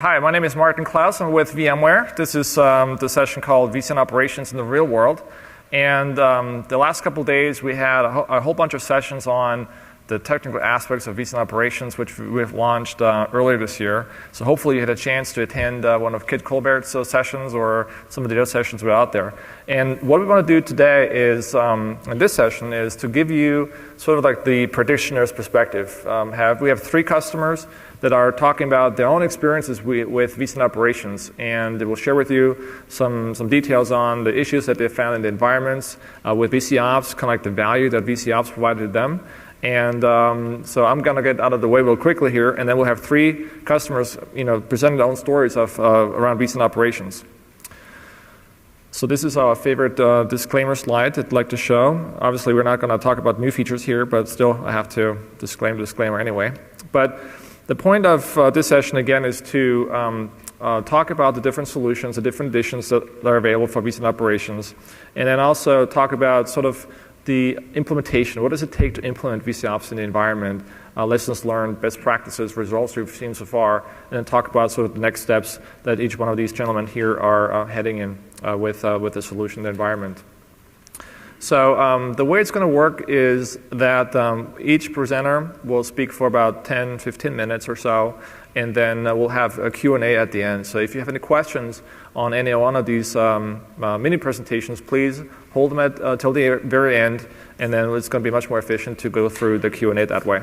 Hi, my name is Martin Klaus. I'm with VMware. This is the session called vCenter Operations in the Real World. And the last couple of days, we had a whole bunch of sessions on the technical aspects of vCenter Operations, which we've launched earlier this year. So hopefully you had a chance to attend one of Kit Colbert's sessions or some of the other sessions we are out there. And what we want to do today is, in this session, is to give you sort of like the practitioner's perspective. We have 3 customers that are talking about their own experiences with vCenter Operations, and they will share with you some details on the issues that they found in the environments with VCOps, kind of like the value that VCOps provided to them. And so I'm going to get out of the way real quickly here, and then we'll have 3 customers, presenting their own stories of around vCenter Operations. So this is our favorite disclaimer slide that I'd like to show. Obviously, we're not going to talk about new features here, but still, I have to disclaim the disclaimer anyway. But the point of this session, again, is to talk about the different solutions, the different editions that are available for vCenter Operations, and then also talk about sort of the implementation. What does it take to implement VCOps in the environment? Lessons learned, best practices, results we've seen so far, and then talk about sort of the next steps that each one of these gentlemen here are heading in with the solution in the environment. So the way it's going to work is that each presenter will speak for about 10, 15 minutes or so, and then we'll have a Q&A at the end. So if you have any questions on any one of these mini presentations, please hold them till the very end, and then it's going to be much more efficient to go through the Q&A that way.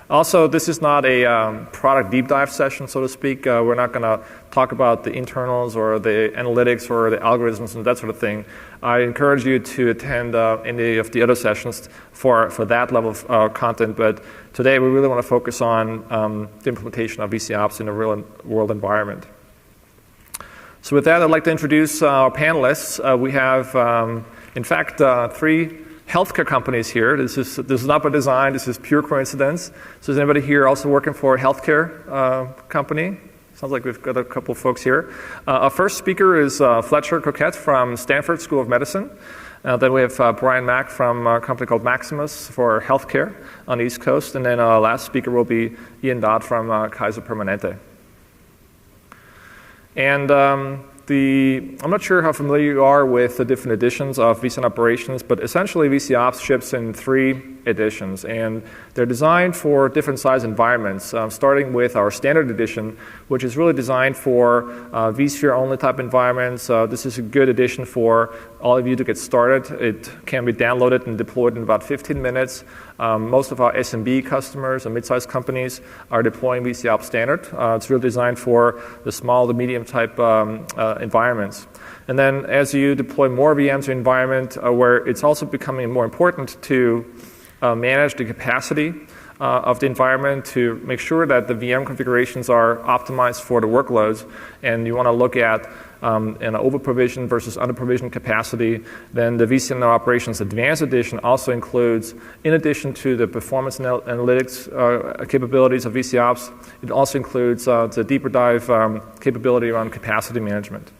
Also, this is not a product deep dive session, so to speak. We're not going to talk about the internals or the analytics or the algorithms and that sort of thing. I encourage you to attend any of the other sessions for that level of content, but today we really want to focus on the implementation of VCOps in a real world environment. So with that, I'd like to introduce our panelists. We have, in fact, 3 healthcare companies here. This is not by design. This is pure coincidence. So is anybody here also working for a healthcare company? Sounds like we've got a couple of folks here. Our first speaker is Fletcher Coquette from Stanford School of Medicine. Then we have Brian Mack from a company called Maximus for healthcare on the East Coast. And then our last speaker will be Ian Dodd from Kaiser Permanente. And I'm not sure how familiar you are with the different editions of vCenter Operations, but essentially VCOps ships in 3 editions, and they're designed for different size environments, starting with our standard edition, which is really designed for vSphere only type environments. This is a good edition for all of you to get started. It can be downloaded and deployed in about 15 minutes. Most of our SMB customers and mid-sized companies are deploying VCOps standard. It's really designed for the small to medium type environments. And then as you deploy more VMs in an environment where it's also becoming more important to manage the capacity of the environment to make sure that the VM configurations are optimized for the workloads, and you want to look at an over-provision versus under-provision capacity, then the vCenter Operations Advanced Edition also includes, in addition to the performance analytics capabilities of VCOps, it also includes the deeper dive capability around capacity management.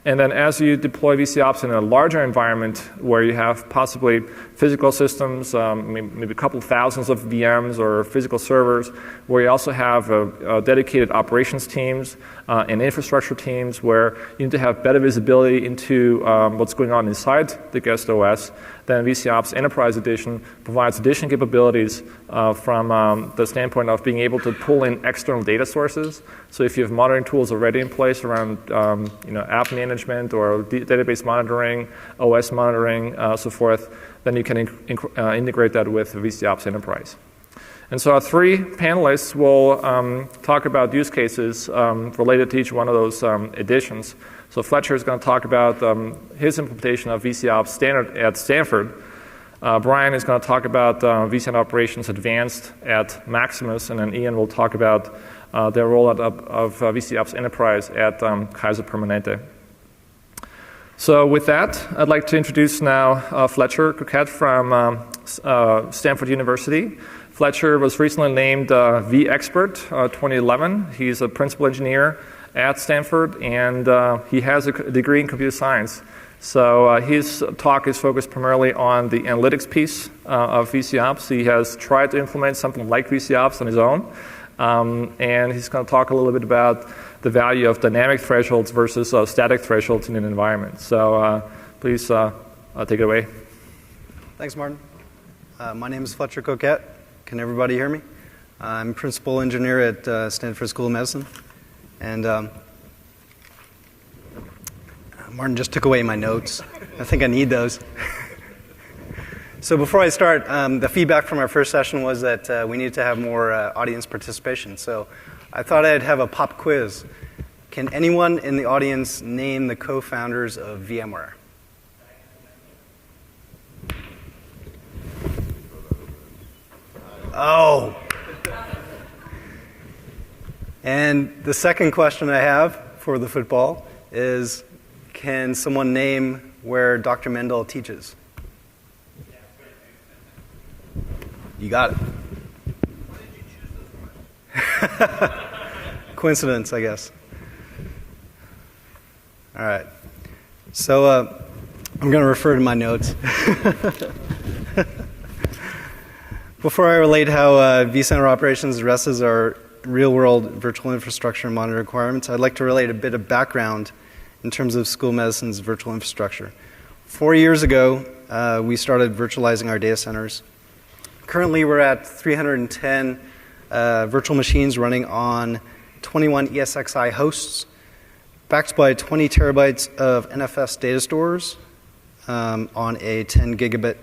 And then as you deploy VCOps in a larger environment where you have possibly physical systems, maybe a couple of thousands of VMs or physical servers, where you also have dedicated operations teams and infrastructure teams where you need to have better visibility into what's going on inside the guest OS, then VCOps Enterprise Edition provides additional capabilities from the standpoint of being able to pull in external data sources. So if you have monitoring tools already in place around app management or database monitoring, OS monitoring, so forth, then you can integrate that with VCOps Enterprise. And so our 3 panelists will talk about use cases related to each one of those editions. So Fletcher is going to talk about his implementation of VCOps standard at Stanford. Brian is going to talk about vCenter Operations Advanced at Maximus, and then Ian will talk about their rollout of VCOps Enterprise at Kaiser Permanente. So with that, I'd like to introduce now Fletcher Coquette from Stanford University. Fletcher was recently named vExpert 2011. He's a principal engineer at Stanford, and he has a degree in computer science. So his talk is focused primarily on the analytics piece of VCOps. He has tried to implement something like VCOps on his own, And he's going to talk a little bit about the value of dynamic thresholds versus static thresholds in an environment. So please take it away. Thanks, Martin. My name is Fletcher Coquette. Can everybody hear me? I'm principal engineer at Stanford School of Medicine. And Martin just took away my notes. I think I need those. So before I start, the feedback from our first session was that we needed to have more audience participation. So I thought I'd have a pop quiz. Can anyone in the audience name the co-founders of VMware? Oh. And the second question I have for the football is, can someone name where Dr. Mendel teaches? You got it. Why did you choose those ones? Coincidence, I guess. All right. So I'm going to refer to my notes. Before I relate how vCenter operations addresses our real-world virtual infrastructure and monitoring requirements, I'd like to relate a bit of background in terms of school medicine's virtual infrastructure. 4 years ago, we started virtualizing our data centers. Currently, we're at 310 virtual machines running on 21 ESXi hosts, backed by 20 terabytes of NFS data stores on a 10 gigabit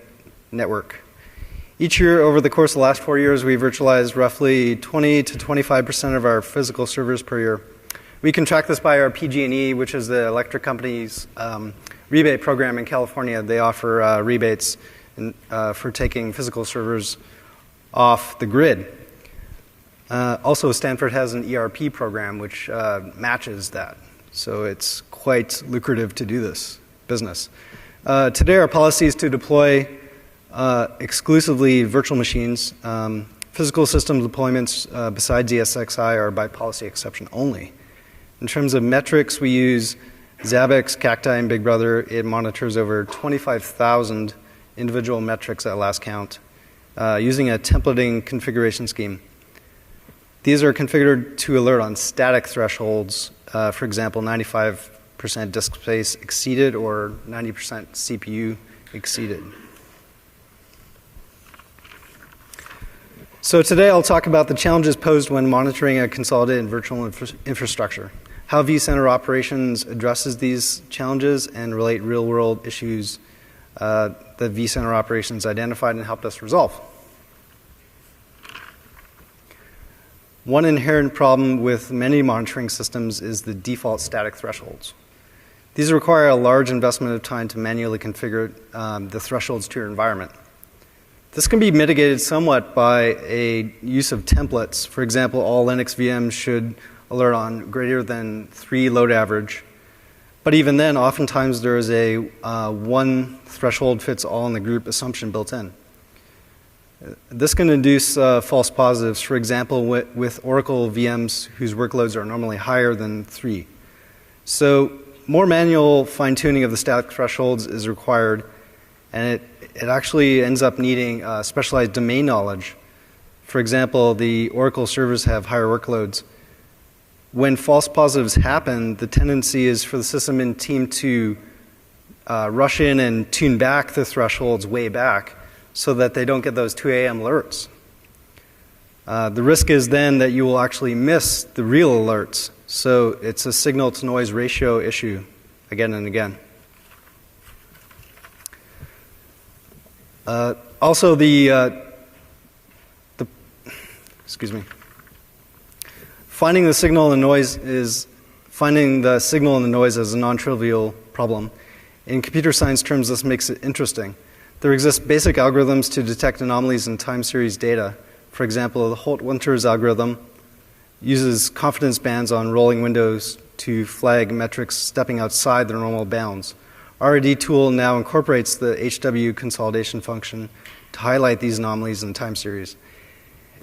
network. Each year, over the course of the last 4 years, we virtualized roughly 20 to 25% of our physical servers per year. We can track this by our PG&E, which is the electric company's rebate program in California. They offer rebates for taking physical servers off the grid. Also, Stanford has an ERP program which matches that. So it's quite lucrative to do this business. Today, our policy is to deploy exclusively virtual machines. Physical system deployments besides ESXi are by policy exception only. In terms of metrics, we use Zabbix, Cacti, and Big Brother. It monitors over 25,000 individual metrics at last count using a templating configuration scheme. These are configured to alert on static thresholds, for example, 95% disk space exceeded or 90% CPU exceeded. So today I'll talk about the challenges posed when monitoring a consolidated virtual infrastructure, how vCenter operations addresses these challenges and relate real-world issues that vCenter operations identified and helped us resolve. One inherent problem with many monitoring systems is the default static thresholds. These require a large investment of time to manually configure the thresholds to your environment. This can be mitigated somewhat by a use of templates. For example, all Linux VMs should alert on greater than 3 load average. But even then, oftentimes there is a one threshold fits all in the group assumption built in. This can induce false positives, for example, with Oracle VMs whose workloads are normally higher than 3. So more manual fine-tuning of the static thresholds is required, and it actually ends up needing specialized domain knowledge. For example, the Oracle servers have higher workloads. When false positives happen, the tendency is for the system and team to rush in and tune back the thresholds way back so that they don't get those 2 a.m. alerts. The risk is then that you will actually miss the real alerts. So it's a signal-to-noise ratio issue again and again. Also, finding the signal and the noise is a non-trivial problem. In computer science terms, this makes it interesting. There exist basic algorithms to detect anomalies in time series data. For example, the Holt-Winters algorithm uses confidence bands on rolling windows to flag metrics stepping outside their normal bounds. RD tool now incorporates the HW consolidation function to highlight these anomalies in time series.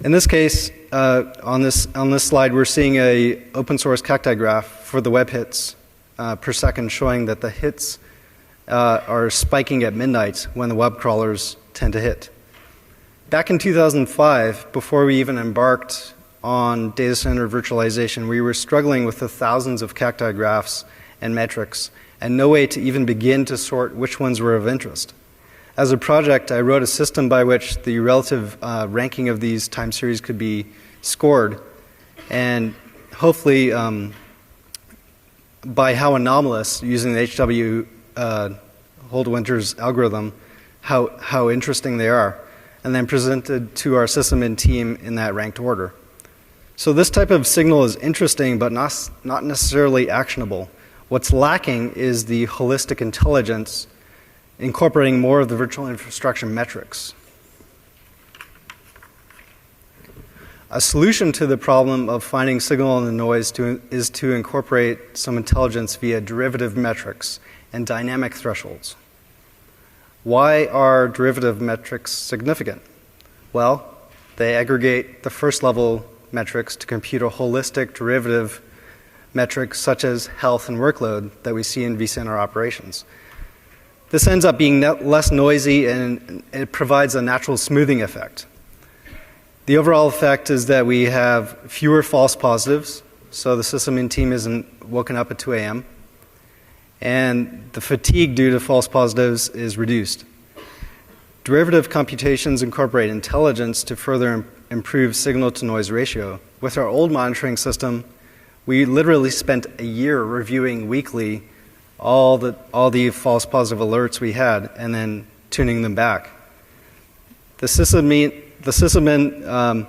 In this case, on this slide, we're seeing a open source cacti graph for the web hits per second, showing that the hits are spiking at midnight when the web crawlers tend to hit. Back in 2005, before we even embarked on data center virtualization, we were struggling with the thousands of cacti graphs and metrics, and no way to even begin to sort which ones were of interest. As a project, I wrote a system by which the relative ranking of these time series could be scored, and hopefully by how anomalous, using the H.W. Holdwinter's algorithm, how interesting they are, and then presented to our system and team in that ranked order. So this type of signal is interesting, but not necessarily actionable. What's lacking is the holistic intelligence incorporating more of the virtual infrastructure metrics. A solution to the problem of finding signal in the noise is to incorporate some intelligence via derivative metrics and dynamic thresholds. Why are derivative metrics significant? Well, they aggregate the first level metrics to compute a holistic derivative metrics such as health and workload that we see in vCenter operations. This ends up being less noisy, and it provides a natural smoothing effect. The overall effect is that we have fewer false positives, so the system and team isn't woken up at 2 a.m., and the fatigue due to false positives is reduced. Derivative computations incorporate intelligence to further improve signal-to-noise ratio. With our old monitoring system, we literally spent a year reviewing weekly all the false positive alerts we had and then tuning them back. The sysadmin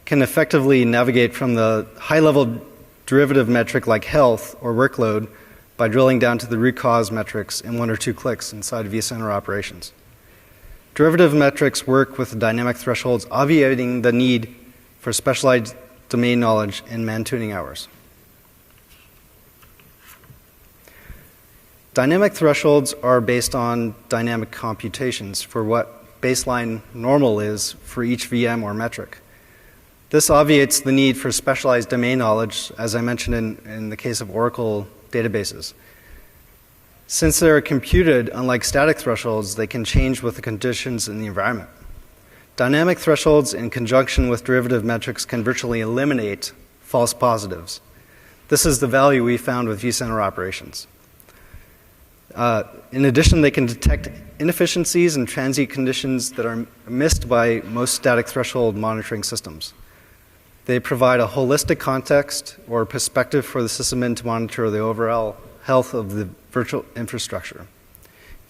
can effectively navigate from the high-level derivative metric like health or workload by drilling down to the root cause metrics in 1 or 2 clicks inside vCenter operations. Derivative metrics work with dynamic thresholds, obviating the need for specialized domain knowledge and man-tuning hours. Dynamic thresholds are based on dynamic computations for what baseline normal is for each VM or metric. This obviates the need for specialized domain knowledge, as I mentioned in the case of Oracle databases. Since they're computed, unlike static thresholds, they can change with the conditions in the environment. Dynamic thresholds in conjunction with derivative metrics can virtually eliminate false positives. This is the value we found with vCenter operations. In addition, they can detect inefficiencies and transient conditions that are missed by most static threshold monitoring systems. They provide a holistic context or perspective for the sysadmin to monitor the overall health of the virtual infrastructure.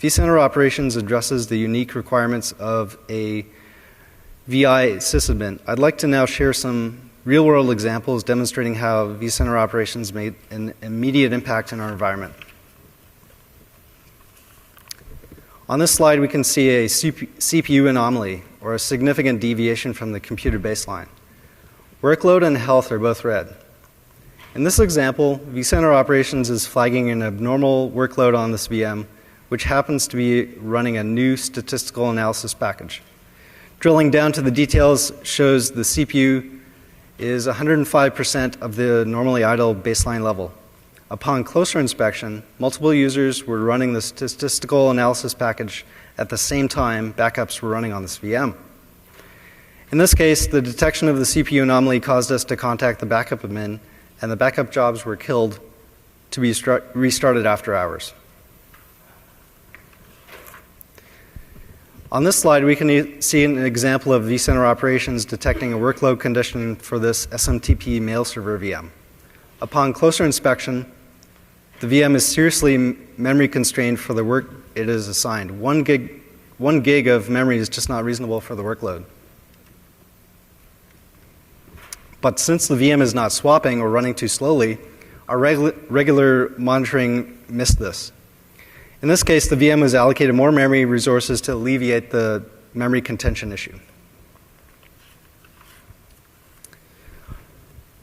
vCenter operations addresses the unique requirements of a VI sysadmin. I'd like to now share some real-world examples demonstrating how vCenter operations made an immediate impact in our environment. On this slide, we can see a CPU anomaly, or a significant deviation from the computed baseline. Workload and health are both red. In this example, vCenter operations is flagging an abnormal workload on this VM, which happens to be running a new statistical analysis package. Drilling down to the details shows the CPU is 105% of the normally idle baseline level. Upon closer inspection, multiple users were running the statistical analysis package at the same time backups were running on this VM. In this case, the detection of the CPU anomaly caused us to contact the backup admin, and the backup jobs were killed to be restarted after hours. On this slide, we can see an example of vCenter operations detecting a workload condition for this SMTP mail server VM. Upon closer inspection, the VM is seriously memory constrained for the work it is assigned. 1 gig of memory is just not reasonable for the workload. But since the VM is not swapping or running too slowly, our regular monitoring missed this. In this case, the VM was allocated more memory resources to alleviate the memory contention issue.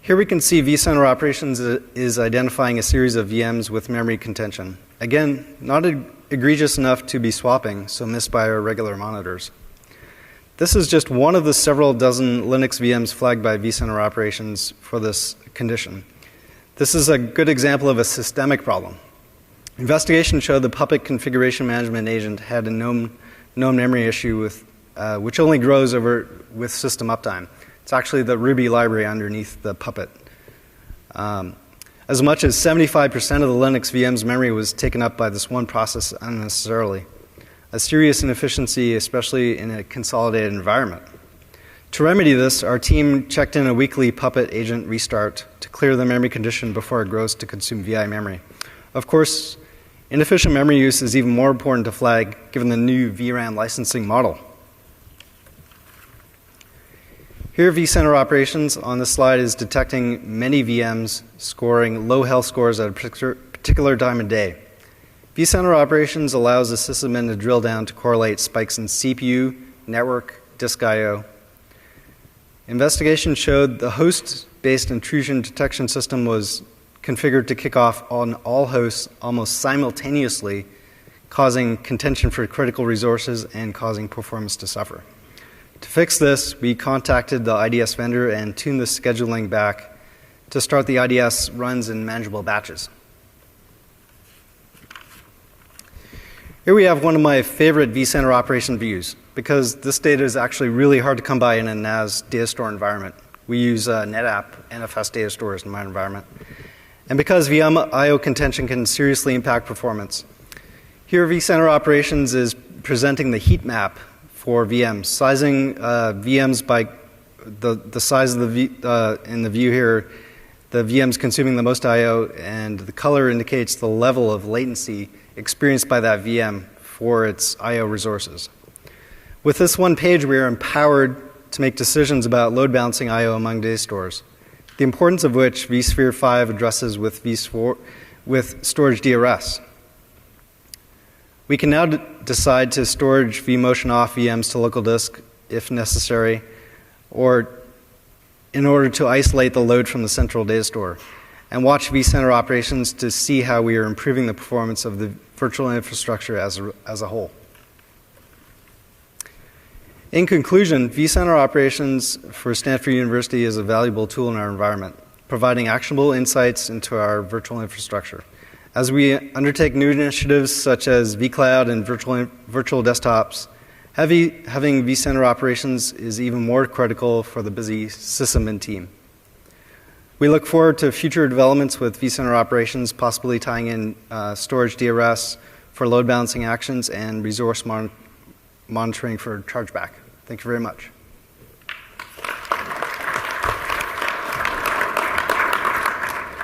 Here we can see vCenter operations is identifying a series of VMs with memory contention. Again, not egregious enough to be swapping, so missed by our regular monitors. This is just one of the several dozen Linux VMs flagged by vCenter operations for this condition. This is a good example of a systemic problem. Investigation showed the Puppet configuration management agent had a known memory issue with, which only grows with system uptime. It's actually the Ruby library underneath the Puppet. As much as 75% of the Linux VM's memory was taken up by this one process unnecessarily. A serious inefficiency, especially in a consolidated environment. To remedy this, our team checked in a weekly Puppet agent restart to clear the memory condition before it grows to consume VI memory. Of course, inefficient memory use is even more important to flag given the new vRAM licensing model. Here, vCenter operations on this slide is detecting many VMs scoring low health scores at a particular time of day. vCenter operations allows the sysadmin to drill down to correlate spikes in CPU, network, disk I/O. Investigation showed the host-based intrusion detection system was configured to kick off on all hosts almost simultaneously, causing contention for critical resources and causing performance to suffer. To fix this, we contacted the IDS vendor and tuned the scheduling back to start the IDS runs in manageable batches. Here we have one of my favorite vCenter operation views because this data is actually really hard to come by in a NAS data store environment. We use NetApp NFS data stores in my environment. And because VM I/O contention can seriously impact performance. Here vCenter operations is presenting the heat map for VMs, sizing VMs by the size of the in the view here, the VMs consuming the most I/O, and the color indicates the level of latency experienced by that VM for its I/O resources. With this one page, we are empowered to make decisions about load balancing I/O among data stores, the importance of which vSphere 5 addresses with storage DRS. We can now decide to storage vMotion off VMs to local disk if necessary, or in order to isolate the load from the central data store, and watch vCenter operations to see how we are improving the performance of the virtual infrastructure as a whole. In conclusion, vCenter operations for Stanford University is a valuable tool in our environment, providing actionable insights into our virtual infrastructure. As we undertake new initiatives such as vCloud and virtual desktops, having vCenter operations is even more critical for the busy sysadmin team. We look forward to future developments with vCenter operations, possibly tying in storage DRS for load balancing actions and resource monitoring for chargeback. Thank you very much.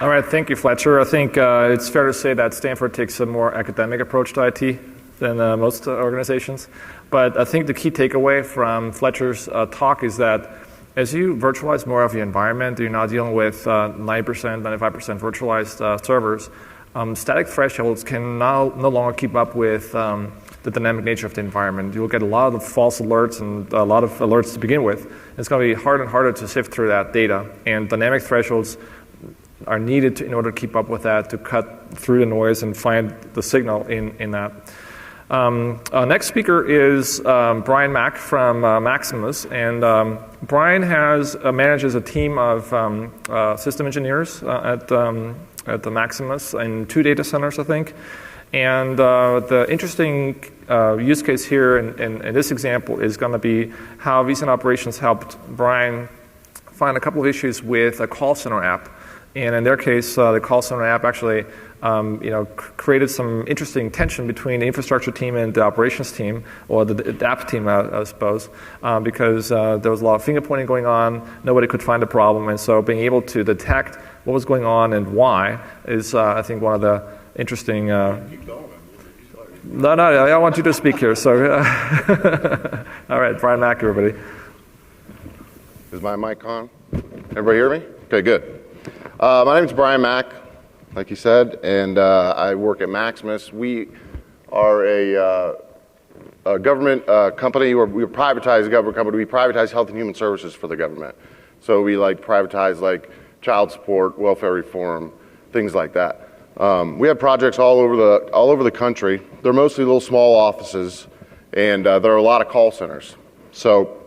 All right, thank you, Fletcher. I think it's fair to say that Stanford takes a more academic approach to IT than most organizations. But I think the key takeaway from Fletcher's talk is that as you virtualize more of your environment, you're now dealing with 90%, 95% virtualized servers. Static thresholds can now no longer keep up with the dynamic nature of the environment. You'll get a lot of false alerts and a lot of alerts to begin with. It's going to be harder and harder to sift through that data. And dynamic thresholds are needed in order to keep up with that, to cut through the noise and find the signal in that. Next speaker is Brian Mack from Maximus, and Brian manages a team of system engineers at the Maximus in 2 data centers, I think. And the interesting use case here in this example is going to be how vCenter operations helped Brian find a couple of issues with a call center app. And in their case, the call center app actually created some interesting tension between the infrastructure team and the operations team, or the app team, I suppose, because there was a lot of finger pointing going on. Nobody could find the problem. And so being able to detect what was going on and why is, I think, one of the interesting... No, I want you to speak here. So, all right, Brian Mack, everybody. Is my mic on? Everybody hear me? Okay, good. My name is Brian Mack, like you said, and I work at Maximus. We are a government company, or we privatize a government company. We privatize health and human services for the government. So we privatize child support, welfare reform, things like that. We have projects all over the country. They're mostly little small offices, and there are a lot of call centers. So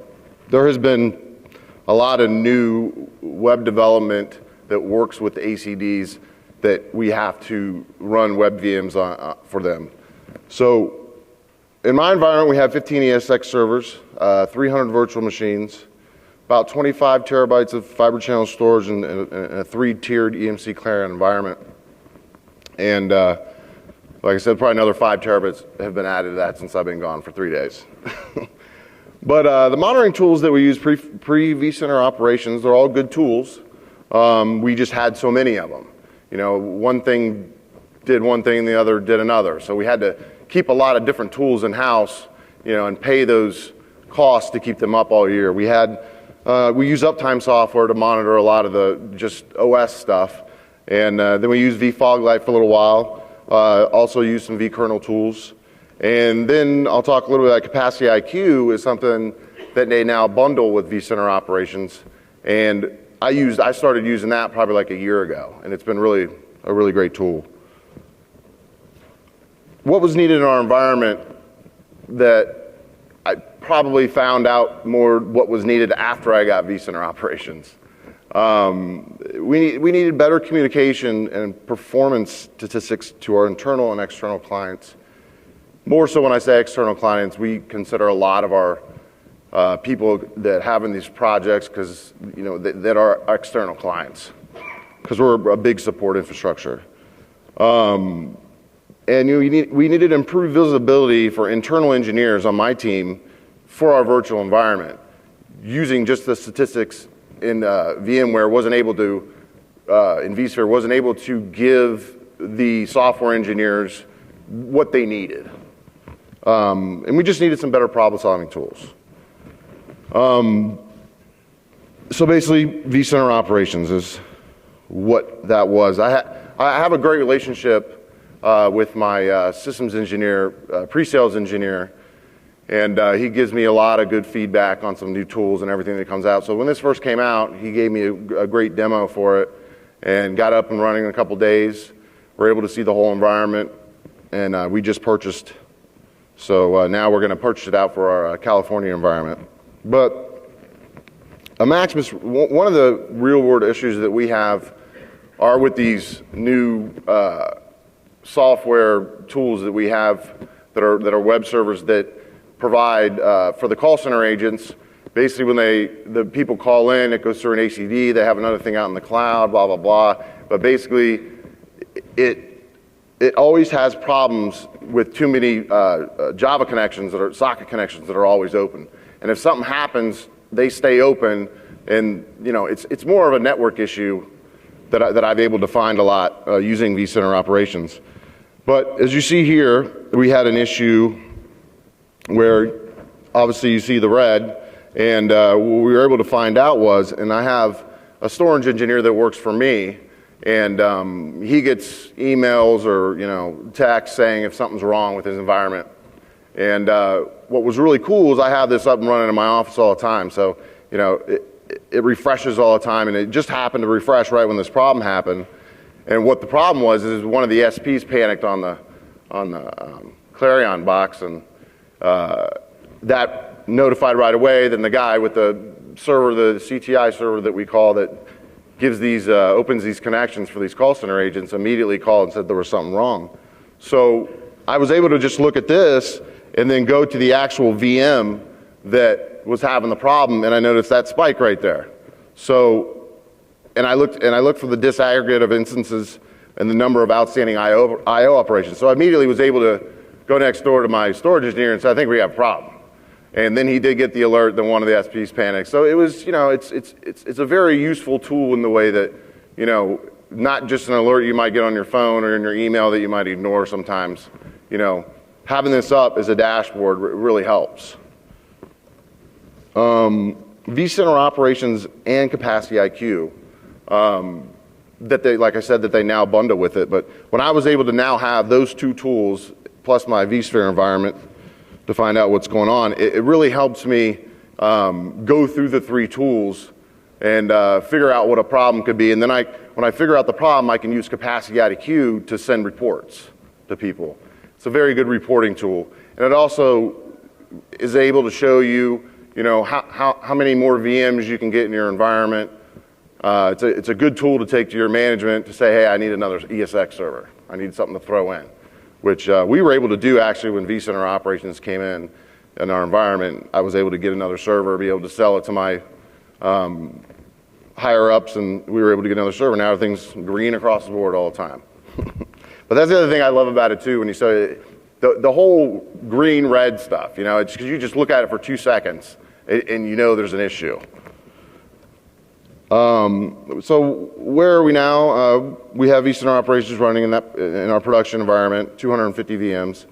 there has been a lot of new web development that works with the ACDs that we have to run web VMs on, for them. So in my environment, we have 15 ESX servers, 300 virtual machines. about 25 terabytes of fiber channel storage in a 3-tiered EMC Clarion environment. And like I said, probably another 5 terabytes have been added to that since I've been gone for 3 days. But the monitoring tools that we use pre-vCenter operations, they're all good tools. We just had so many of them. You know, one thing did one thing, the other did another. So we had to keep a lot of different tools in-house, you know, and pay those costs to keep them up all year. We use uptime software to monitor a lot of the just OS stuff. And then we used vFoglight for a little while. Also used some vkernel tools. And then I'll talk a little bit about Capacity IQ is something that they now bundle with vCenter operations. And I started using that probably like a year ago, and it's been a really great tool. What was needed in our environment that I probably found out more what was needed after I got vCenter operations. We needed better communication and performance statistics to our internal and external clients. More so when I say external clients, we consider a lot of our people that have in these projects because, you know, that are external clients because we're a big support infrastructure. And we needed improved visibility for internal engineers on my team for our virtual environment. Using just the statistics in VMware wasn't able to, in vSphere, wasn't able to give the software engineers what they needed. And we just needed some better problem-solving tools. So basically, vCenter operations is what that was. I have a great relationship with my systems engineer, pre-sales engineer, and he gives me a lot of good feedback on some new tools and everything that comes out. So when this first came out, he gave me a great demo for it and got up and running in a couple days. We're able to see the whole environment, and we just purchased. So now we're going to purchase it out for our California environment. But Maximus, one of the real-world issues that we have are with these new software tools that we have that are web servers that provide for the call center agents. Basically, when the people call in, it goes through an ACD. They have another thing out in the cloud, blah blah blah. But basically, it always has problems with too many Java connections that are socket connections that are always open. And if something happens, they stay open. And you know, it's more of a network issue that I've able to find a lot using vCenter operations. But as you see here, we had an issue where obviously you see the red, and what we were able to find out was, and I have a storage engineer that works for me, and he gets emails or texts saying if something's wrong with his environment. And what was really cool is I have this up and running in my office all the time, so it refreshes all the time, and it just happened to refresh right when this problem happened. And what the problem was is one of the SPs panicked on the Clarion box, and that notified right away. Then the guy with the server, the CTI server that we call that gives these opens these connections for these call center agents, immediately called and said there was something wrong. So I was able to just look at this and then go to the actual VM that was having the problem, and I noticed that spike right there. So. And I looked for the disaggregate of instances and the number of outstanding IO operations. So I immediately was able to go next door to my storage engineer and say, I think we have a problem. And then he did get the alert that one of the SPs panicked. So it was, it's a very useful tool in the way that, not just an alert you might get on your phone or in your email that you might ignore sometimes. Having this up as a dashboard really helps. vCenter operations and Capacity IQ. That they, like I said, that they now bundle with it. But when I was able to now have those two tools plus my vSphere environment to find out what's going on, it really helps me go through the three tools and figure out what a problem could be. And then when I figure out the problem, I can use Capacity IQ to send reports to people. It's a very good reporting tool. And it also is able to show you, how many more VMs you can get in your environment. It's a good tool to take to your management to say, hey, I need another ESX server. I need something to throw in, which we were able to do actually when vCenter operations came in our environment. I was able to get another server, be able to sell it to my higher ups, and we were able to get another server. Now everything's green across the board all the time. But that's the other thing I love about it too. When you say the whole green red stuff, it's because you just look at it for 2 seconds and you know there's an issue. So where are we now? We have vCenter operations running in our production environment, 250 VMs.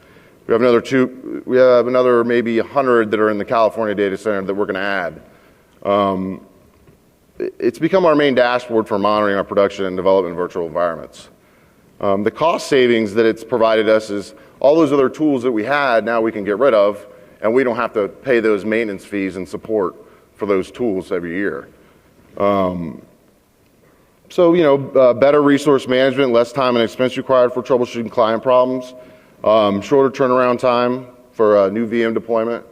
We have another maybe 100 that are in the California data center that we're going to add. It's become our main dashboard for monitoring our production and development virtual environments. The cost savings that it's provided us is all those other tools that we had, now we can get rid of, and we don't have to pay those maintenance fees and support for those tools every year. Better resource management, less time and expense required for troubleshooting client problems, shorter turnaround time for new VM deployment.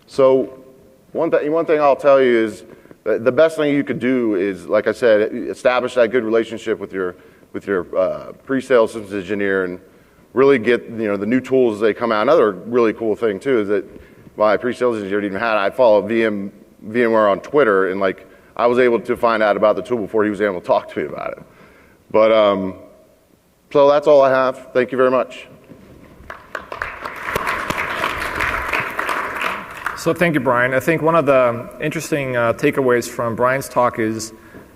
So one thing I'll tell you is the best thing you could do is, like I said, establish that good relationship with your pre-sales systems engineer and really get the new tools as they come out. Another really cool thing too is that my pre-sales engineer didn't even have it. I follow VMware on Twitter, and I was able to find out about the tool before he was able to talk to me about it. But so that's all I have. Thank you very much. So thank you, Brian. I think one of the interesting takeaways from Brian's talk is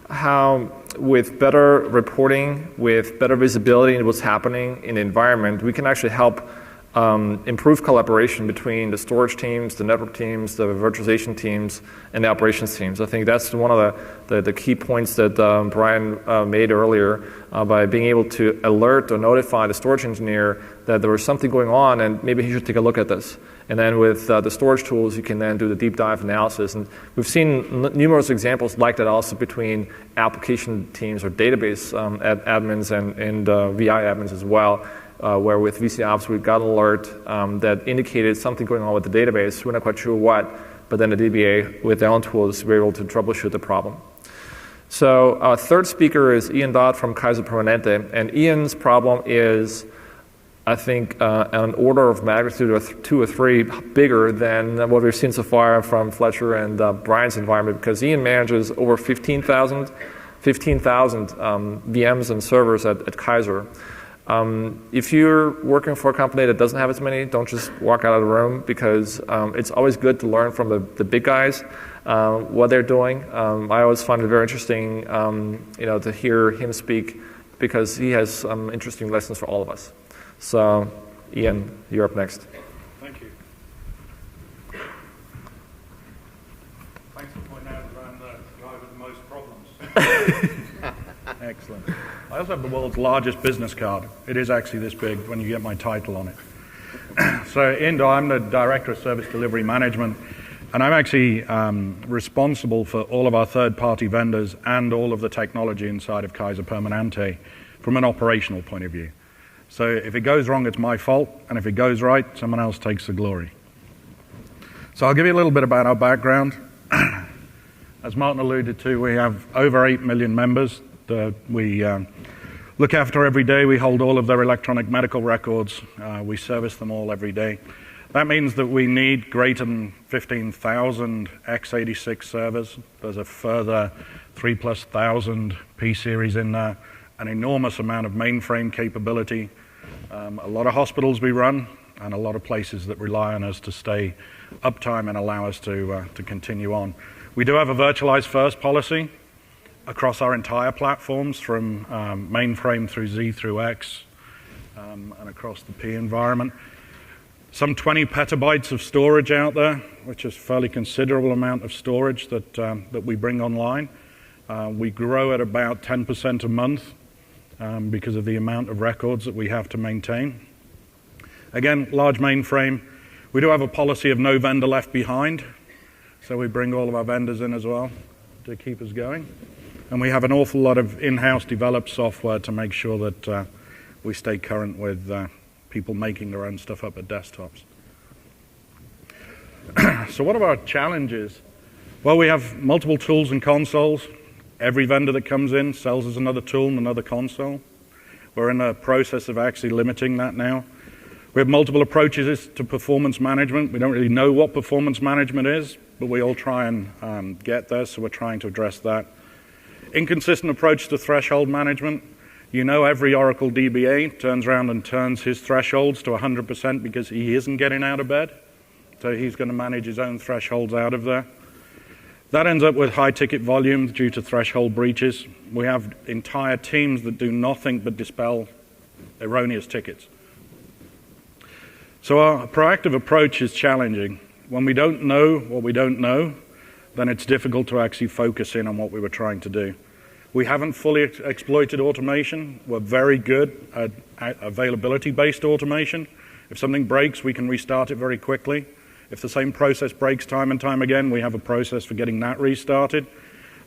how with better reporting, with better visibility into what's happening in the environment, we can actually help improve collaboration between the storage teams, the network teams, the virtualization teams, and the operations teams. I think that's one of the key points that Brian made earlier by being able to alert or notify the storage engineer that there was something going on and maybe he should take a look at this. And then with the storage tools, you can then do the deep dive analysis. And we've seen numerous examples like that also between application teams or database admins and VI admins as well, where with VCOps we got an alert that indicated something going on with the database. We're not quite sure what, but then the DBA with their own tools were able to troubleshoot the problem. So our third speaker is Ian Dodd from Kaiser Permanente, and Ian's problem is, I think, an order of magnitude of 2 or 3 bigger than what we've seen so far from Fletcher and Brian's environment, because Ian manages over 15,000 VMs and servers at Kaiser. If you're working for a company that doesn't have as many, don't just walk out of the room, because it's always good to learn from the big guys what they're doing. I always find it very interesting to hear him speak, because he has some interesting lessons for all of us. So, Ian, you're up next. Thank you. Thanks for pointing out that I'm the guy with the most problems. Excellent. I also have the world's largest business card. It is actually this big when you get my title on it. So, I'm the Director of Service Delivery Management, and I'm actually responsible for all of our third-party vendors and all of the technology inside of Kaiser Permanente from an operational point of view. So if it goes wrong, it's my fault, and if it goes right, someone else takes the glory. So I'll give you a little bit about our background. As Martin alluded to, we have over 8 million members that we look after every day. We hold all of their electronic medical records. We service them all every day. That means that we need greater than 15,000 x86 servers. There's a further 3,000+ P-series in there, an enormous amount of mainframe capability, a lot of hospitals we run, and a lot of places that rely on us to stay uptime and allow us to continue on. We do have a virtualized first policy across our entire platforms, from mainframe through Z through X, and across the P environment. Some 20 petabytes of storage out there, which is a fairly considerable amount of storage that we bring online. We grow at about 10% a month because of the amount of records that we have to maintain. Again, large mainframe. We do have a policy of no vendor left behind, so we bring all of our vendors in as well to keep us going. And we have an awful lot of in-house developed software to make sure that we stay current with people making their own stuff up at desktops. So what are our challenges? Well, we have multiple tools and consoles. Every vendor that comes in sells us another tool and another console. We're in the process of actually limiting that now. We have multiple approaches to performance management. We don't really know what performance management is, but we all try and get there, so we're trying to address that. Inconsistent approach to threshold management. You know, every Oracle DBA turns around and turns his thresholds to 100% because he isn't getting out of bed. So he's going to manage his own thresholds out of there. That ends up with high ticket volumes due to threshold breaches. We have entire teams that do nothing but dispel erroneous tickets. So our proactive approach is challenging. When we don't know what we don't know, then it's difficult to actually focus in on what we were trying to do. We haven't fully exploited automation. We're very good at availability-based automation. If something breaks, we can restart it very quickly. If the same process breaks time and time again, we have a process for getting that restarted.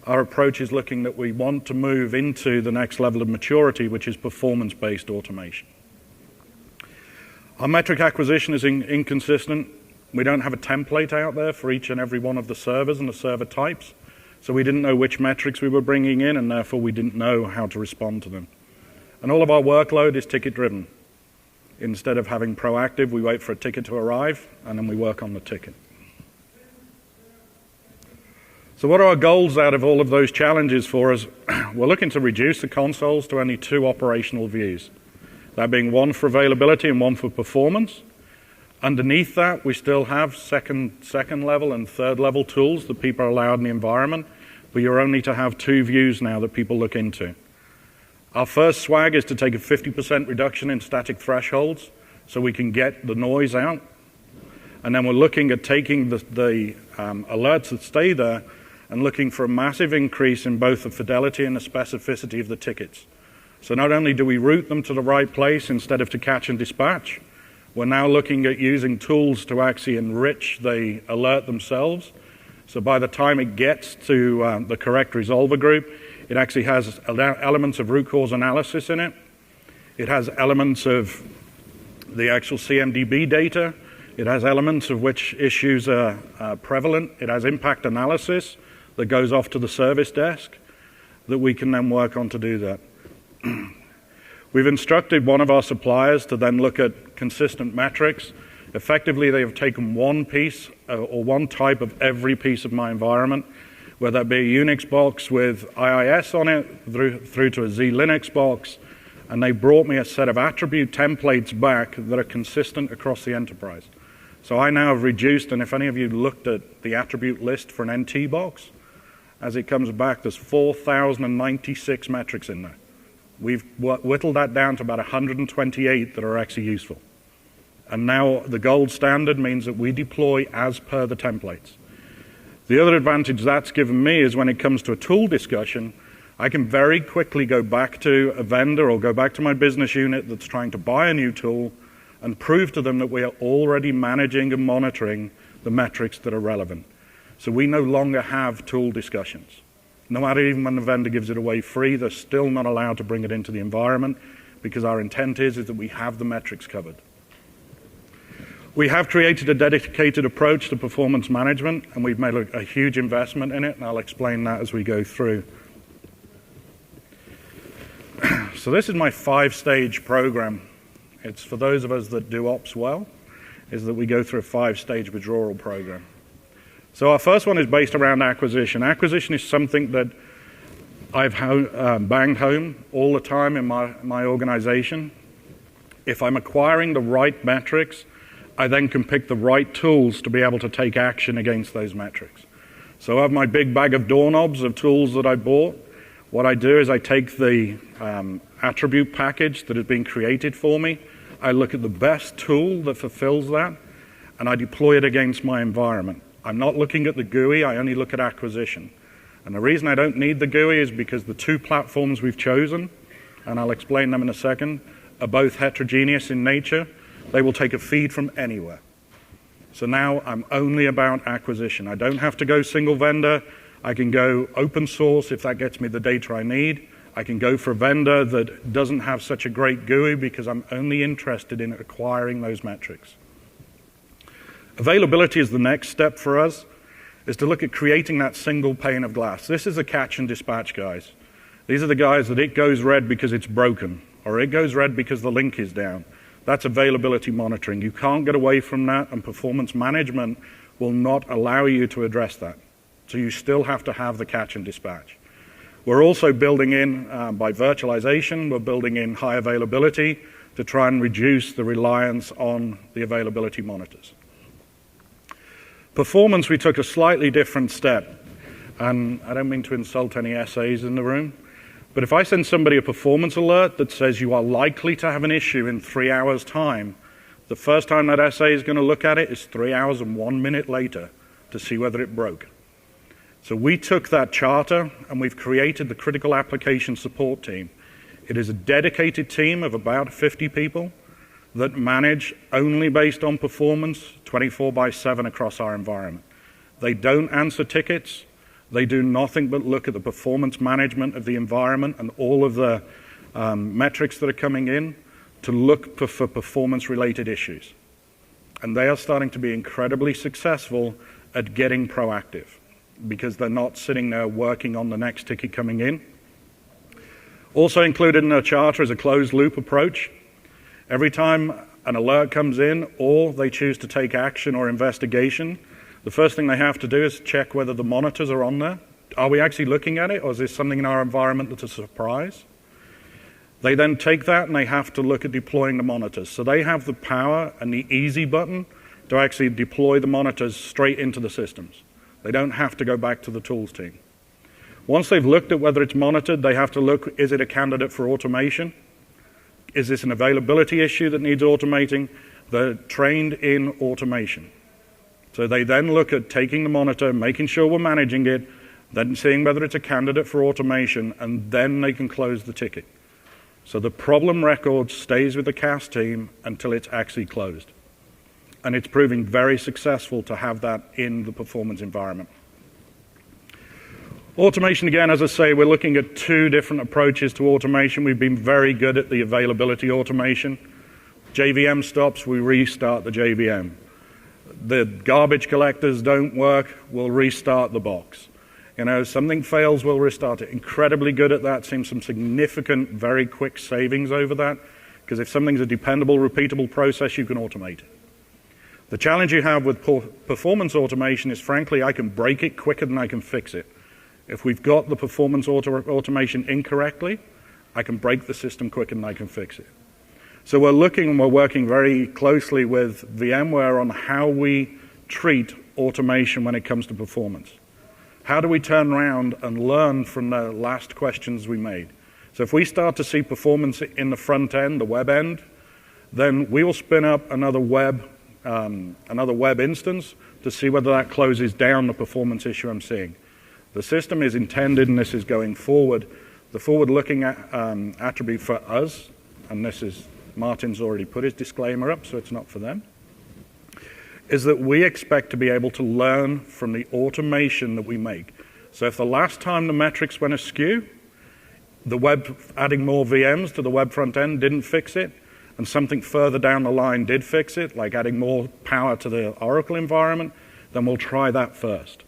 Our approach is looking that we want to move into the next level of maturity, which is performance-based automation. Our metric acquisition is inconsistent. We don't have a template out there for each and every one of the servers and the server types. So we didn't know which metrics we were bringing in, and therefore we didn't know how to respond to them. And all of our workload is ticket-driven. Instead of having proactive, we wait for a ticket to arrive, and then we work on the ticket. So what are our goals out of all of those challenges for us? We're looking to reduce the consoles to only 2 operational views. That being one for availability and one for performance. Underneath that, we still have second level and third level tools that people are allowed in the environment, but you're only to have 2 views now that people look into. Our first swag is to take a 50% reduction in static thresholds so we can get the noise out. And then we're looking at taking the alerts that stay there and looking for a massive increase in both the fidelity and the specificity of the tickets. So not only do we route them to the right place instead of to catch and dispatch, we're now looking at using tools to actually enrich the alert themselves. So by the time it gets to the correct resolver group, it actually has elements of root cause analysis in it. It has elements of the actual CMDB data. It has elements of which issues are prevalent. It has impact analysis that goes off to the service desk that we can then work on to do that. We've instructed one of our suppliers to then look at consistent metrics. Effectively, they have taken one piece or one type of every piece of my environment, whether that be a Unix box with IIS on it through to a Z Linux box, and they brought me a set of attribute templates back that are consistent across the enterprise. So I now have reduced, and if any of you looked at the attribute list for an NT box, as it comes back, there's 4,096 metrics in there. We've whittled that down to about 128 that are actually useful. And now the gold standard means that we deploy as per the templates. The other advantage that's given me is when it comes to a tool discussion, I can very quickly go back to a vendor or go back to my business unit that's trying to buy a new tool and prove to them that we are already managing and monitoring the metrics that are relevant. So we no longer have tool discussions. No matter even when the vendor gives it away free, they're still not allowed to bring it into the environment because our intent is that we have the metrics covered. We have created a dedicated approach to performance management, and we've made a huge investment in it, and I'll explain that as we go through. So this is my 5-stage program. It's for those of us that do ops well, is that we go through a 5-stage withdrawal program. So our first one is based around acquisition. Acquisition is something that I've banged home all the time in my organization. If I'm acquiring the right metrics, I then can pick the right tools to be able to take action against those metrics. So I have my big bag of doorknobs of tools that I bought. What I do is I take the attribute package that has been created for me. I look at the best tool that fulfills that, and I deploy it against my environment. I'm not looking at the GUI, I only look at acquisition. And the reason I don't need the GUI is because the 2 platforms we've chosen, and I'll explain them in a second, are both heterogeneous in nature. They will take a feed from anywhere. So now I'm only about acquisition. I don't have to go single vendor. I can go open source if that gets me the data I need. I can go for a vendor that doesn't have such a great GUI because I'm only interested in acquiring those metrics. Availability is the next step for us, is to look at creating that single pane of glass. This is the catch and dispatch guys. These are the guys that it goes red because it's broken, or it goes red because the link is down. That's availability monitoring. You can't get away from that, and performance management will not allow you to address that. So you still have to have the catch and dispatch. We're also building in, by virtualization, we're building in high availability to try and reduce the reliance on the availability monitors. Performance, we took a slightly different step. And I don't mean to insult any SAs in the room, but if I send somebody a performance alert that says you are likely to have an issue in 3 hours' time, the first time that SA is going to look at it is 3 hours and 1 minute later to see whether it broke. So we took that charter and we've created the critical application support team. It is a dedicated team of about 50 people that manage only based on performance 24/7 across our environment. They don't answer tickets. They do nothing but look at the performance management of the environment and all of the metrics that are coming in to look for performance-related issues. And they are starting to be incredibly successful at getting proactive because they're not sitting there working on the next ticket coming in. Also included in our charter is a closed-loop approach. Every time an alert comes in or they choose to take action or investigation, the first thing they have to do is check whether the monitors are on there. Are we actually looking at it, or is this something in our environment that's a surprise? They then take that and they have to look at deploying the monitors. So they have the power and the easy button to actually deploy the monitors straight into the systems. They don't have to go back to the tools team. Once they've looked at whether it's monitored, they have to look, is it a candidate for automation? Is this an availability issue that needs automating? They're trained in automation. So they then look at taking the monitor, making sure we're managing it, then seeing whether it's a candidate for automation, and then they can close the ticket. So the problem record stays with the CAS team until it's actually closed. And it's proving very successful to have that in the performance environment. Automation, again, as I say, we're looking at 2 different approaches to automation. We've been very good at the availability automation. JVM stops, we restart the JVM. The garbage collectors don't work, we'll restart the box. You know, something fails, we'll restart it. Incredibly good at that, seeing some significant, very quick savings over that, because if something's a dependable, repeatable process, you can automate it. The challenge you have with performance automation is, frankly, I can break it quicker than I can fix it. If we've got the performance automation incorrectly, I can break the system quicker than I can fix it. So we're working very closely with VMware on how we treat automation when it comes to performance. How do we turn around and learn from the last questions we made? So if we start to see performance in the front end, the web end, then we will spin up another web instance to see whether that closes down the performance issue I'm seeing. The system is intended, and this is going forward, the forward-looking attribute for us, and this is Martin's already put his disclaimer up, so it's not for them, is that we expect to be able to learn from the automation that we make. So if the last time the metrics went askew, the web adding more VMs to the web front end didn't fix it, and something further down the line did fix it, like adding more power to the Oracle environment, then we'll try that first.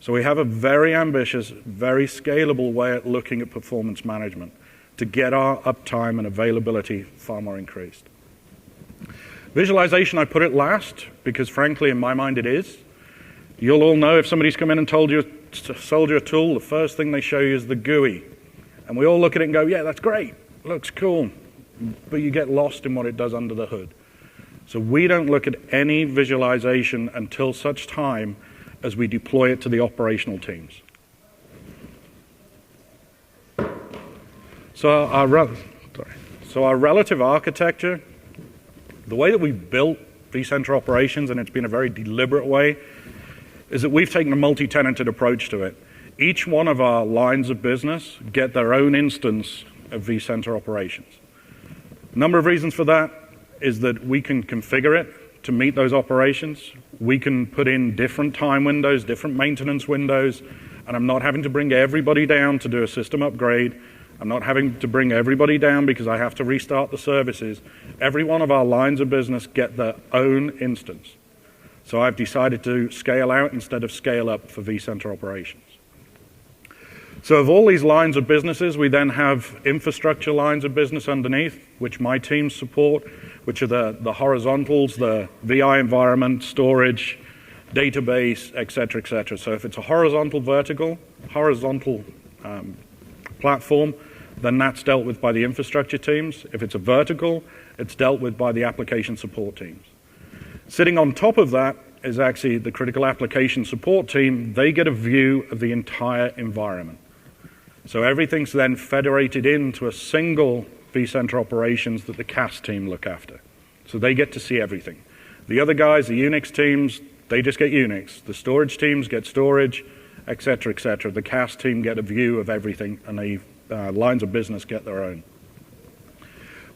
So we have a very ambitious, very scalable way at looking at performance management to get our uptime and availability far more increased. Visualization, I put it last because, frankly, in my mind it is. You'll all know if somebody's come in and sold you a tool, the first thing they show you is the GUI. And we all look at it and go, yeah, that's great, looks cool. But you get lost in what it does under the hood. So we don't look at any visualization until such time as we deploy it to the operational teams. So our relative architecture, the way that we built vCenter operations, and it's been a very deliberate way, is that we've taken a multi-tenanted approach to it. Each one of our lines of business get their own instance of vCenter operations. A number of reasons for that is that we can configure it to meet those operations. We can put in different time windows, different maintenance windows, and I'm not having to bring everybody down to do a system upgrade. I'm not having to bring everybody down because I have to restart the services. Every one of our lines of business get their own instance. So I've decided to scale out instead of scale up for vCenter operations. So of all these lines of businesses, we then have infrastructure lines of business underneath, which my teams support, which are the horizontals, the VI environment, storage, database, et cetera, et cetera. So if it's a horizontal platform, then that's dealt with by the infrastructure teams. If it's a vertical, it's dealt with by the application support teams. Sitting on top of that is actually the critical application support team. They get a view of the entire environment. So everything's then federated into a single vCenter operations that the CAS team look after. So they get to see everything. The other guys, the Unix teams, they just get Unix. The storage teams get storage, et cetera, et cetera. The CAS team get a view of everything, and the lines of business get their own.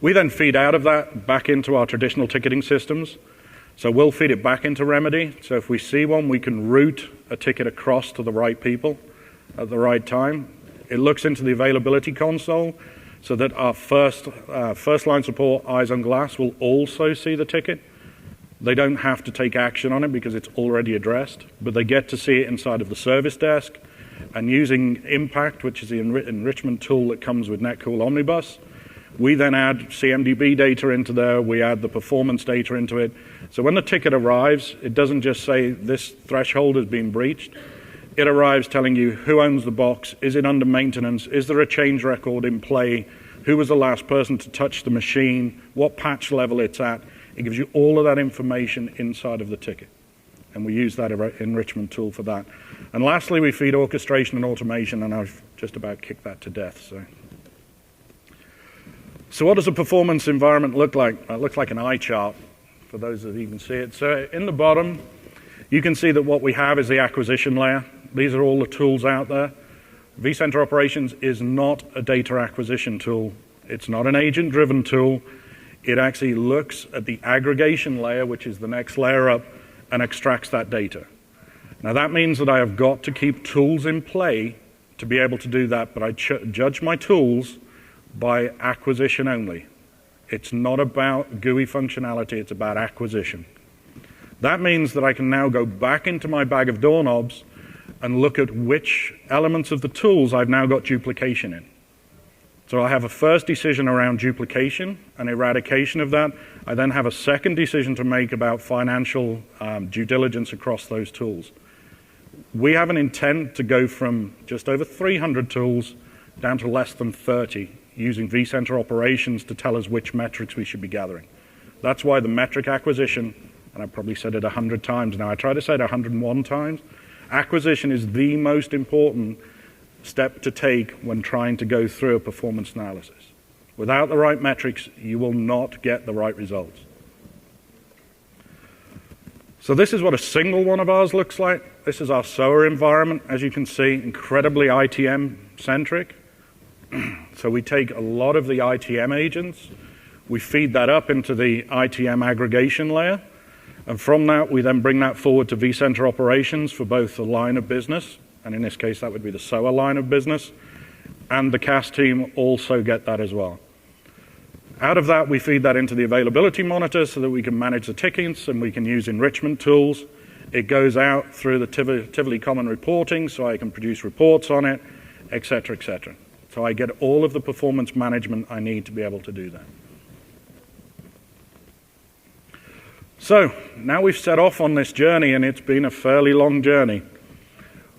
We then feed out of that back into our traditional ticketing systems. So we'll feed it back into Remedy. So if we see one, we can route a ticket across to the right people at the right time. It looks into the availability console so that our first line support, eyes on glass, will also see the ticket. They don't have to take action on it because it's already addressed, but they get to see it inside of the service desk. And using Impact, which is the enrichment tool that comes with Netcool Omnibus, we then add CMDB data into there, we add the performance data into it. So when the ticket arrives, it doesn't just say this threshold has been breached. It arrives telling you who owns the box, is it under maintenance, is there a change record in play, who was the last person to touch the machine, what patch level it's at. It gives you all of that information inside of the ticket. And we use that enrichment tool for that. And lastly, we feed orchestration and automation, and I've just about kicked that to death. So what does a performance environment look like? It looks like an eye chart for those that even see it. So in the bottom, you can see that what we have is the acquisition layer. These are all the tools out there. vCenter Operations is not a data acquisition tool. It's not an agent-driven tool. It actually looks at the aggregation layer, which is the next layer up, and extracts that data. Now that means that I have got to keep tools in play to be able to do that, but I judge my tools by acquisition only. It's not about GUI functionality, it's about acquisition. That means that I can now go back into my bag of doorknobs and look at which elements of the tools I've now got duplication in. So I have a first decision around duplication and eradication of that. I then have a second decision to make about financial due diligence across those tools. We have an intent to go from just over 300 tools down to less than 30, using vCenter Operations to tell us which metrics we should be gathering. That's why the metric acquisition, and I've probably said it 100 times now, I try to say it 101 times, acquisition is the most important step to take when trying to go through a performance analysis. Without the right metrics, you will not get the right results. So this is what a single one of ours looks like. This is our SOA environment, as you can see, incredibly ITM-centric. So we take a lot of the ITM agents, we feed that up into the ITM aggregation layer, and from that we then bring that forward to vCenter Operations for both the line of business, and in this case that would be the SOA line of business, and the CAS team also get that as well. Out of that we feed that into the availability monitor so that we can manage the tickets and we can use enrichment tools. It goes out through the Tivoli Common Reporting so I can produce reports on it, et cetera, et cetera. So I get all of the performance management I need to be able to do that. So now we've set off on this journey, and it's been a fairly long journey.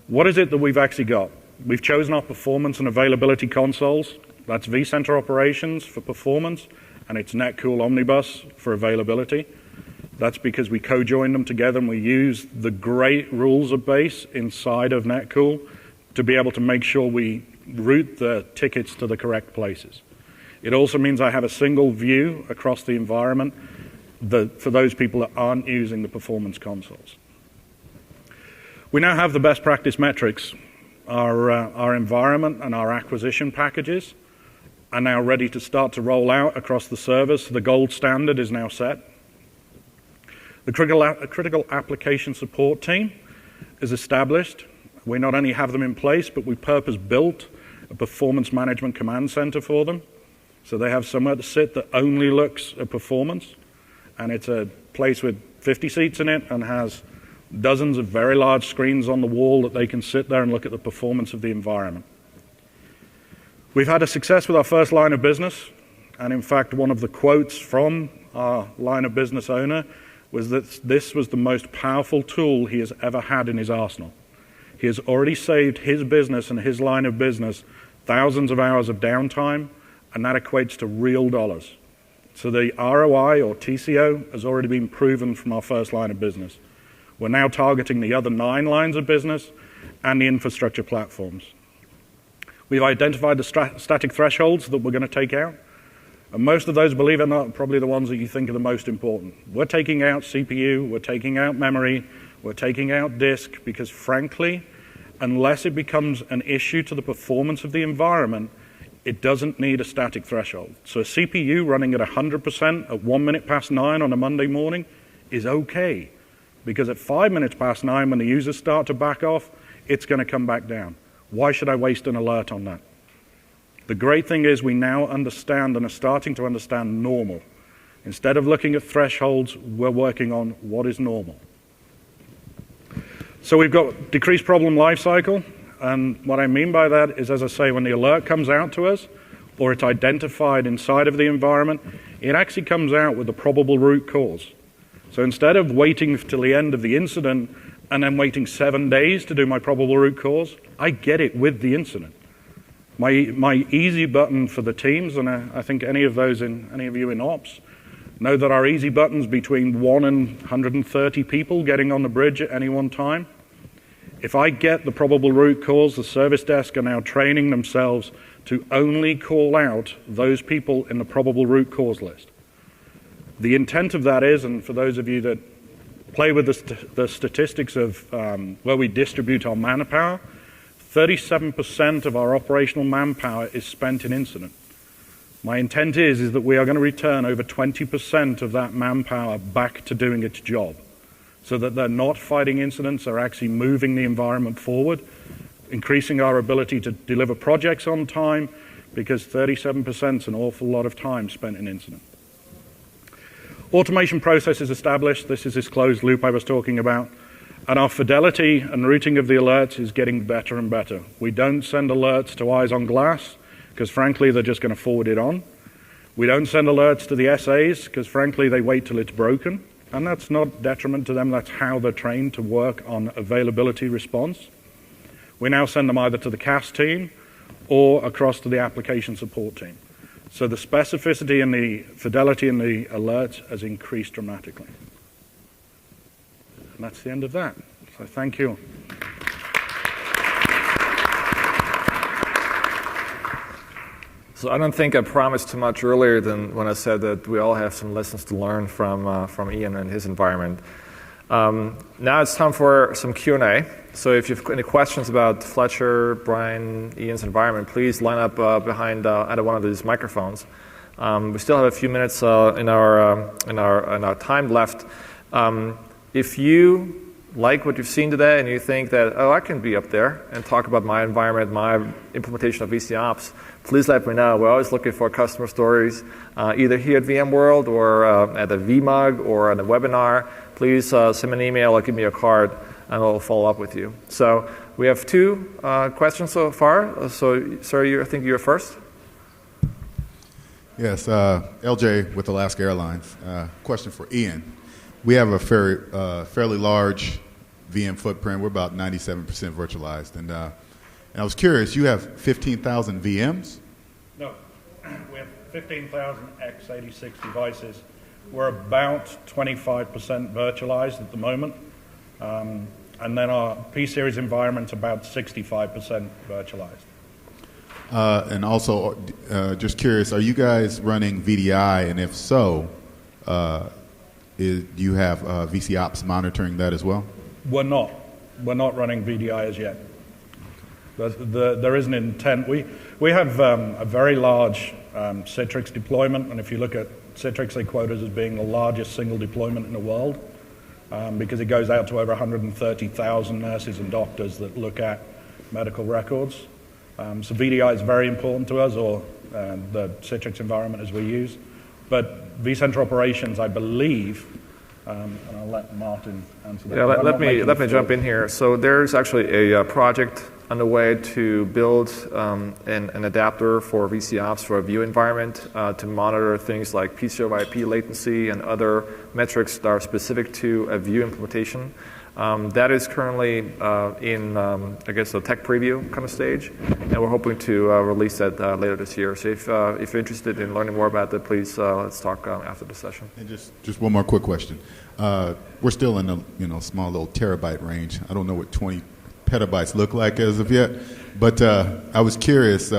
What is it that we've actually got? We've chosen our performance and availability consoles. That's vCenter Operations for performance, and it's Netcool Omnibus for availability. That's because we co-joined them together and we use the great rules of base inside of Netcool to be able to make sure we route the tickets to the correct places. It also means I have a single view across the environment for those people that aren't using the performance consoles. We now have the best practice metrics. Our environment and our acquisition packages are now ready to start to roll out across the servers. The gold standard is now set. The critical application support team is established. We not only have them in place, but we purpose-built a performance management command center for them. So they have somewhere to sit that only looks at performance. And it's a place with 50 seats in it and has dozens of very large screens on the wall that they can sit there and look at the performance of the environment. We've had a success with our first line of business, and in fact, one of the quotes from our line of business owner was that this was the most powerful tool he has ever had in his arsenal. He has already saved his business and his line of business thousands of hours of downtime, and that equates to real dollars. So the ROI, or TCO, has already been proven from our first line of business. We're now targeting the other 9 lines of business and the infrastructure platforms. We've identified the static thresholds that we're going to take out. And most of those, believe it or not, are probably the ones that you think are the most important. We're taking out CPU, we're taking out memory, we're taking out disk, because frankly, unless it becomes an issue to the performance of the environment, it doesn't need a static threshold. So a CPU running at 100% at 1 minute past 9 on a Monday morning is okay, because at 5 minutes past 9, when the users start to back off, it's going to come back down. Why should I waste an alert on that? The great thing is we now understand and are starting to understand normal. Instead of looking at thresholds, we're working on what is normal. So we've got decreased problem lifecycle, and what I mean by that is, as I say, when the alert comes out to us, or it's identified inside of the environment, it actually comes out with the probable root cause. So instead of waiting till the end of the incident and then waiting 7 days to do my probable root cause, I get it with the incident. My easy button for the teams, and I think any of you in ops know that our easy buttons between 1 and 130 people getting on the bridge at any one time. If I get the probable root cause, the service desk are now training themselves to only call out those people in the probable root cause list. The intent of that is, and for those of you that play with the statistics of where we distribute our manpower, 37% of our operational manpower is spent in incident. My intent is that we are going to return over 20% of that manpower back to doing its job, so that they're not fighting incidents, they're actually moving the environment forward, increasing our ability to deliver projects on time, because 37% is an awful lot of time spent in incident. Automation process is established. This is this closed loop I was talking about. And our fidelity and routing of the alerts is getting better and better. We don't send alerts to eyes on glass, because frankly, they're just going to forward it on. We don't send alerts to the SAs, because frankly, they wait till it's broken. And that's not detriment to them. That's how they're trained to work on availability response. We now send them either to the CAS team or across to the application support team. So the specificity and the fidelity in the alerts has increased dramatically. And that's the end of that. So thank you. So I don't think I promised too much earlier than when I said that we all have some lessons to learn from Ian and his environment. Now it's time for some Q&A. So if you have any questions about Fletcher, Brian, Ian's environment, please line up behind either one of these microphones. We still have a few minutes in our time left. If you like what you've seen today and you think that, oh, I can be up there and talk about my environment, my implementation of VCOps, please let me know. We're always looking for customer stories, either here at VMworld or at a VMUG or at a webinar. Please send me an email or give me a card, and I'll follow up with you. So we have 2 questions so far. So, sir, I think you're first. Yes, LJ with Alaska Airlines. Question for Ian. We have a fairly large VM footprint. We're about 97% virtualized. And I was curious, you have 15,000 VMs? No, we have 15,000 x86 devices. We're about 25% virtualized at the moment. And then our P-Series environment's about 65% virtualized. And also, just curious, are you guys running VDI? And if so, do you have VCOps monitoring that as well? We're not. We're not running VDI as yet. There is an intent. We have a very large Citrix deployment, and if you look at Citrix, they quote us as being the largest single deployment in the world, because it goes out to over 130,000 nurses and doctors that look at medical records. So VDI is very important to us, or the Citrix environment as we use. But vCenter operations, I believe, and I'll let Martin answer that. Yeah, let me jump in here. So there's actually a project underway to build an adapter for VCOps for a view environment to monitor things like PC over IP latency and other metrics that are specific to a view implementation. That is currently in, I guess, a tech preview kind of stage, and we're hoping to release that later this year. So if you're interested in learning more about that, please let's talk after the session. And just one more quick question. We're still in the small little terabyte range. I don't know what 20 petabytes look like as of yet, but I was curious.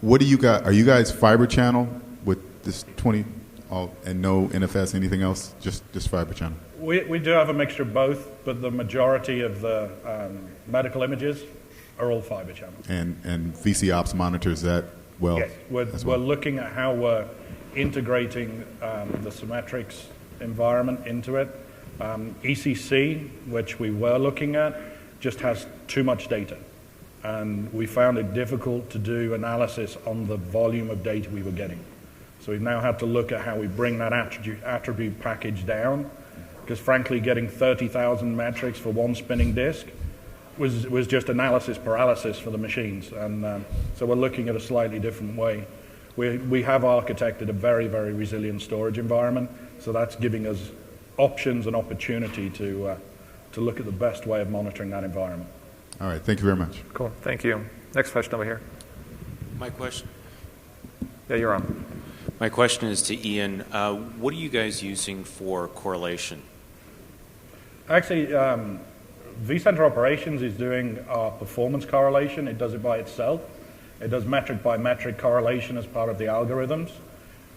What do you got? Are you guys fiber channel with this 20 and no NFS? Anything else? Just fiber channel. We do have a mixture of both, but the majority of the medical images are all fiber channel. And VCOps monitors that well? Yes, we're looking at how we're integrating the Symmetrics environment into it. ECC, which we were looking at, just has too much data. And we found it difficult to do analysis on the volume of data we were getting. So we've now had to look at how we bring that attribute package down, because frankly, getting 30,000 metrics for one spinning disk was just analysis paralysis for the machines. And so we're looking at a slightly different way. We have architected a very, very resilient storage environment, so that's giving us options and opportunity to look at the best way of monitoring that environment. All right, thank you very much. Cool, thank you. Next question over here. My question. Yeah, you're on. My question is to Ian. What are you guys using for correlation? Actually, vCenter Operations is doing our performance correlation. It does it by itself. It does metric by metric correlation as part of the algorithms.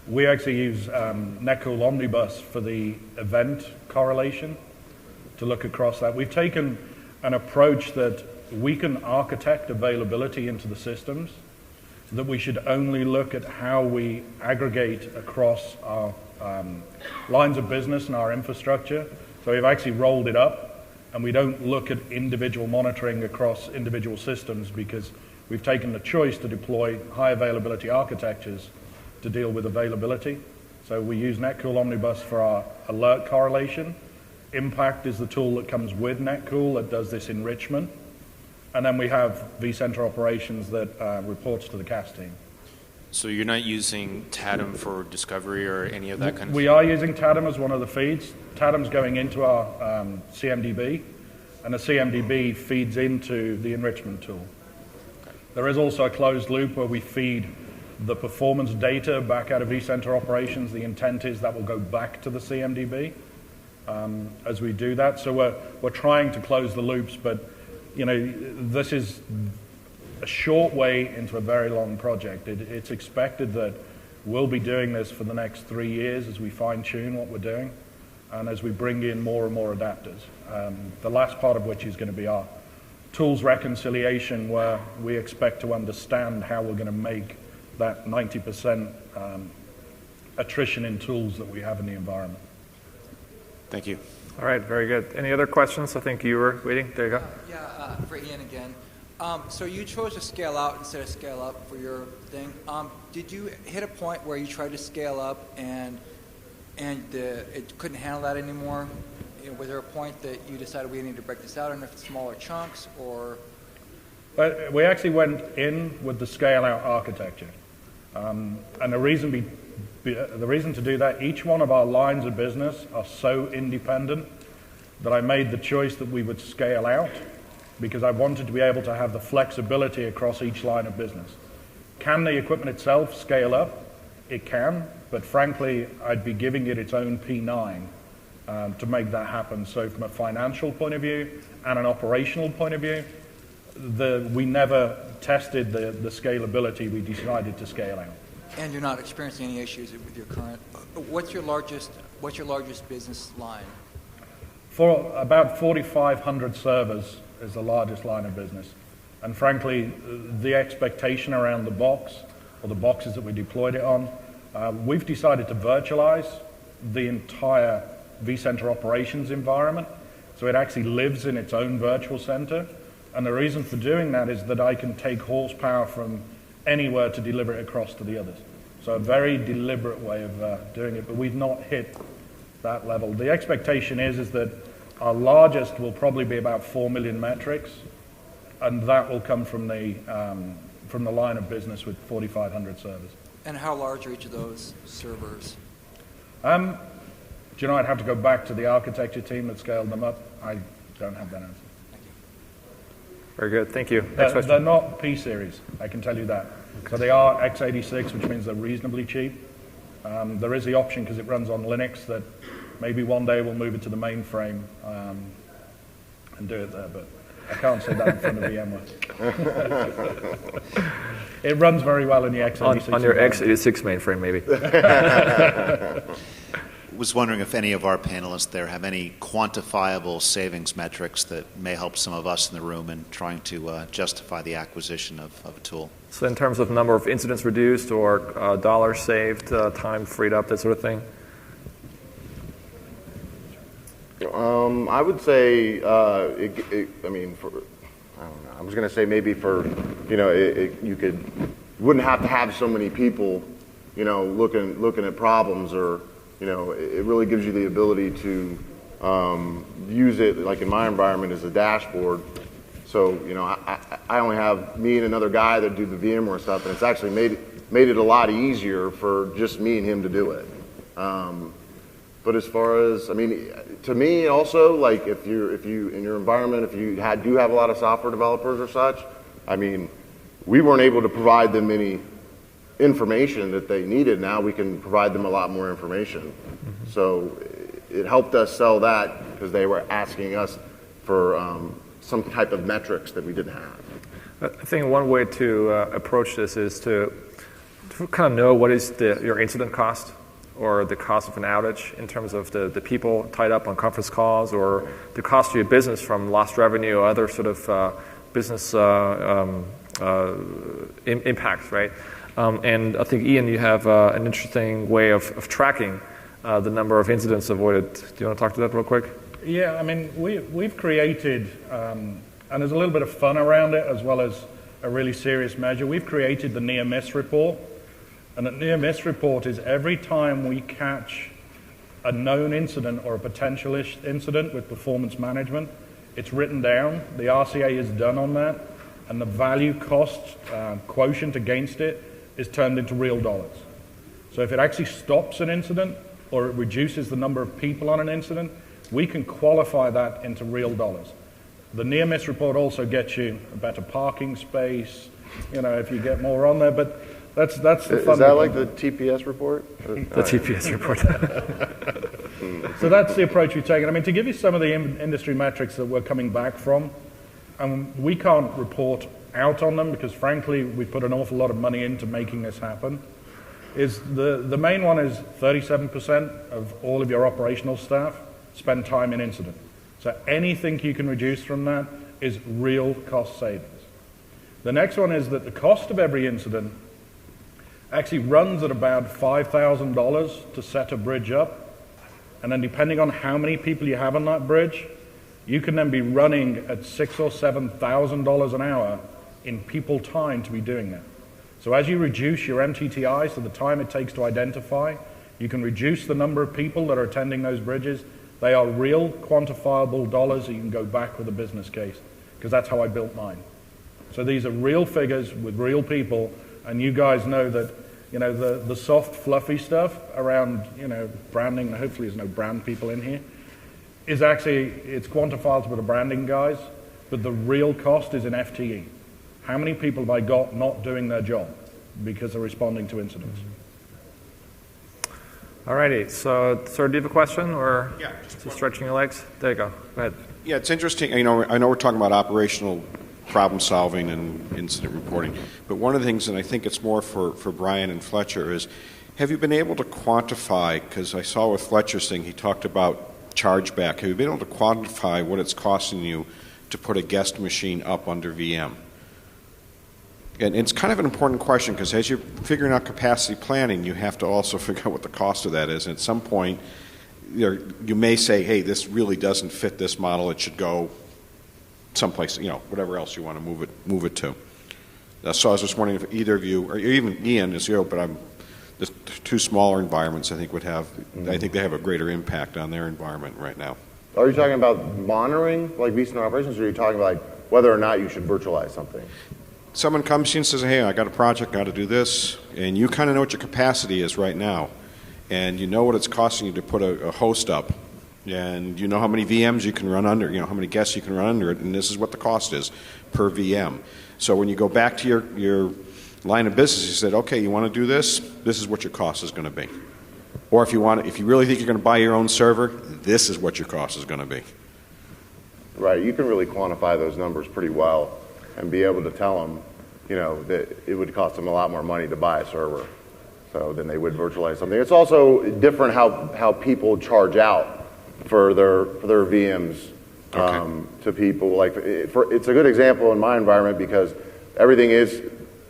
We actually use Netcool Omnibus for the event correlation to look across that. We've taken an approach that we can architect availability into the systems, so that we should only look at how we aggregate across our lines of business and our infrastructure. So we've actually rolled it up, and we don't look at individual monitoring across individual systems, because we've taken the choice to deploy high availability architectures to deal with availability. So we use Netcool Omnibus for our alert correlation. Impact is the tool that comes with Netcool that does this enrichment. And then we have vCenter Operations that reports to the CAS team. So you're not using TADM for discovery or any of that kind of We stuff? are using TADM as one of the feeds. TADM's going into our CMDB, and the CMDB feeds into the enrichment tool. There is also a closed loop where we feed the performance data back out of vCenter Operations. The intent is that will go back to the CMDB as we do that. So we're trying to close the loops, but this is a short way into a very long project. It's expected that we'll be doing this for the next 3 years as we fine-tune what we're doing and as we bring in more and more adapters. The last part of which is going to be our tools reconciliation, where we expect to understand how we're going to make that 90% attrition in tools that we have in the environment. Thank you. All right, very good. Any other questions? I think you were waiting. There you go. For Ian again. So you chose to scale out instead of scale up for your thing. Did you hit a point where you tried to scale up and it couldn't handle that anymore? Was there a point that you decided we need to break this out into smaller chunks, or? But we actually went in with the scale-out architecture, and the reason to do that, each one of our lines of business are so independent that I made the choice that we would scale out, because I wanted to be able to have the flexibility across each line of business. Can the equipment itself scale up? It can, but frankly, I'd be giving it its own P9 to make that happen. So from a financial point of view and an operational point of view, we never tested the scalability. We decided to scale out. And you're not experiencing any issues with your current. What's your largest business line? For about 4,500 servers is the largest line of business. And frankly, the expectation around the box, or the boxes that we deployed it on, we've decided to virtualize the entire vCenter Operations environment. So it actually lives in its own virtual center. And the reason for doing that is that I can take horsepower from anywhere to deliver it across to the others. So a very deliberate way of doing it, but we've not hit that level. The expectation is that our largest will probably be about 4 million metrics, and that will come from the line of business with 4,500 servers. And how large are each of those servers? Do you know, I'd have to go back to the architecture team that scaled them up. I don't have that answer. Very good. Thank you. Next question. They're not P-series, I can tell you that. So they are x86, which means they're reasonably cheap. There is the option, because it runs on Linux, that maybe one day we'll move it to the mainframe and do it there, but I can't say that in front of VMware. It runs very well in the x86. On your x86 mainframe, maybe. Was wondering if any of our panelists there have any quantifiable savings metrics that may help some of us in the room in trying to justify the acquisition of a tool. So in terms of number of incidents reduced or dollars saved, time freed up, that sort of thing? I would say, I mean, I don't know. I was going to say maybe for, you know, you wouldn't have to have so many people, you know, looking at problems, or, you know, it really gives you the ability to use it, like in my environment, as a dashboard. So, you know, I only have me and another guy that do the VMware stuff, and it's actually made it a lot easier for just me and him to do it. But as far as, I mean, to me also, like if you in your environment, if you do have a lot of software developers or such, I mean, we weren't able to provide them any information that they needed. Now we can provide them a lot more information. Mm-hmm. So it helped us sell that, because they were asking us for some type of metrics that we didn't have. I think one way to approach this is to kind of know what is your incident cost, or the cost of an outage, in terms of the people tied up on conference calls, or the cost to your business from lost revenue or other sort of business impacts, right? And I think, Ian, you have an interesting way of tracking the number of incidents avoided. Do you want to talk to that real quick? Yeah, I mean, we've created, and there's a little bit of fun around it as well as a really serious measure. We've created the near miss report. And the near miss report is every time we catch a known incident or a potential incident with performance management, it's written down, the RCA is done on that, and the value cost quotient against it is turned into real dollars. So if it actually stops an incident, or it reduces the number of people on an incident, we can qualify that into real dollars. The near miss report also gets you a better parking space, you know, if you get more on there, but that's the fun. Is that like the TPS report? The TPS report. So that's the approach we've taken. I mean, to give you some of the industry metrics that we're coming back from, we can't report out on them because, frankly, we put an awful lot of money into making this happen. Is the main one is 37% of all of your operational staff spend time in incident. So anything you can reduce from that is real cost savings. The next one is that the cost of every incident actually runs at about $5,000 to set a bridge up. And then depending on how many people you have on that bridge, you can then be running at $6,000 or $7,000 an hour in people time to be doing that. So as you reduce your MTTI, so the time it takes to identify, you can reduce the number of people that are attending those bridges. They are real quantifiable dollars that you can go back with a business case, because that's how I built mine. So these are real figures with real people, and you guys know that, you know, the soft, fluffy stuff around, you know, branding, hopefully there's no brand people in here, is actually, it's quantifiable with the branding guys, but the real cost is in FTE. How many people have I got not doing their job because they're responding to incidents? All righty. So, sir, do you have a question, or just stretching your legs? There you go. Go ahead. Yeah, it's interesting. You know, I know we're talking about operational problem solving and incident reporting, but one of the things, and I think it's more for Brian and Fletcher, is have you been able to quantify, because I saw with Fletcher's thing, he talked about chargeback. Have you been able to quantify what it's costing you to put a guest machine up under VM? And it's kind of an important question, because as you're figuring out capacity planning, you have to also figure out what the cost of that is. And at some point, you may say, hey, this really doesn't fit this model. It should go someplace, you know, whatever else you want to move it to. So I was just wondering if either of you, or even Ian, is, you know, but the two smaller environments I think would have, I think they have a greater impact on their environment right now. Are you talking about monitoring, like vCenter operations, or are you talking about like whether or not you should virtualize something. Someone comes to you and says, hey, I got a project, got to do this, and you kind of know what your capacity is right now, and you know what it's costing you to put a host up, and you know how many VMs you can run under, you know how many guests you can run under it, and this is what the cost is per VM. So when you go back to your line of business, you said, okay, you want to do this is what your cost is going to be. Or if you really think you're going to buy your own server, this is what your cost is going to be. Right, you can really quantify those numbers pretty well and be able to tell them, you know, that it would cost them a lot more money to buy a server, so than they would virtualize something. It's also different how people charge out for their VMs to people. Like it's a good example in my environment because everything is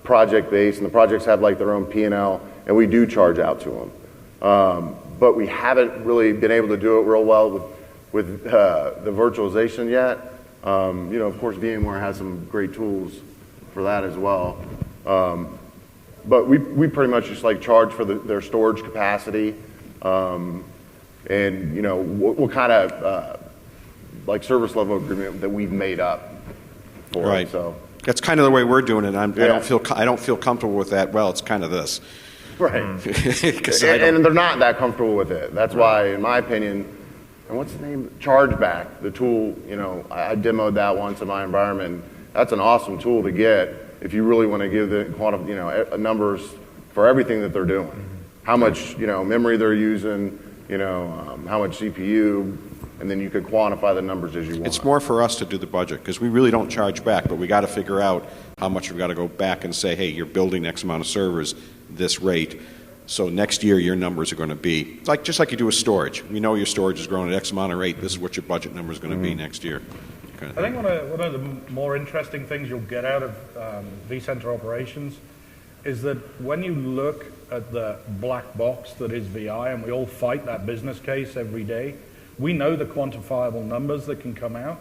project based and the projects have like their own P&L, and we do charge out to them. But we haven't really been able to do it real well with the virtualization yet. You know, of course, VMware has some great tools for that as well. But we pretty much just like charge for their storage capacity, and you know what kind of like service level agreement that we've made up for right. it. So that's kind of the way we're doing it. I don't feel comfortable with that. Well, it's kind of this. Right. And they're not that comfortable with it. That's why, in my opinion. And what's the name? Chargeback, the tool, you know, I demoed that once in my environment. That's an awesome tool to get if you really want to give the numbers for everything that they're doing. How much, you know, memory they're using, you know, how much CPU, and then you could quantify the numbers as you want. It's more for us to do the budget because we really don't charge back, but we got to figure out how much we've got to go back and say, hey, you're building X amount of servers, this rate. So next year, your numbers are going to be, just like you do with storage. You know your storage is growing at X amount of rate. This is what your budget number is going to be next year. I think one of the more interesting things you'll get out of vCenter operations is that when you look at the black box that is VI, and we all fight that business case every day, we know the quantifiable numbers that can come out.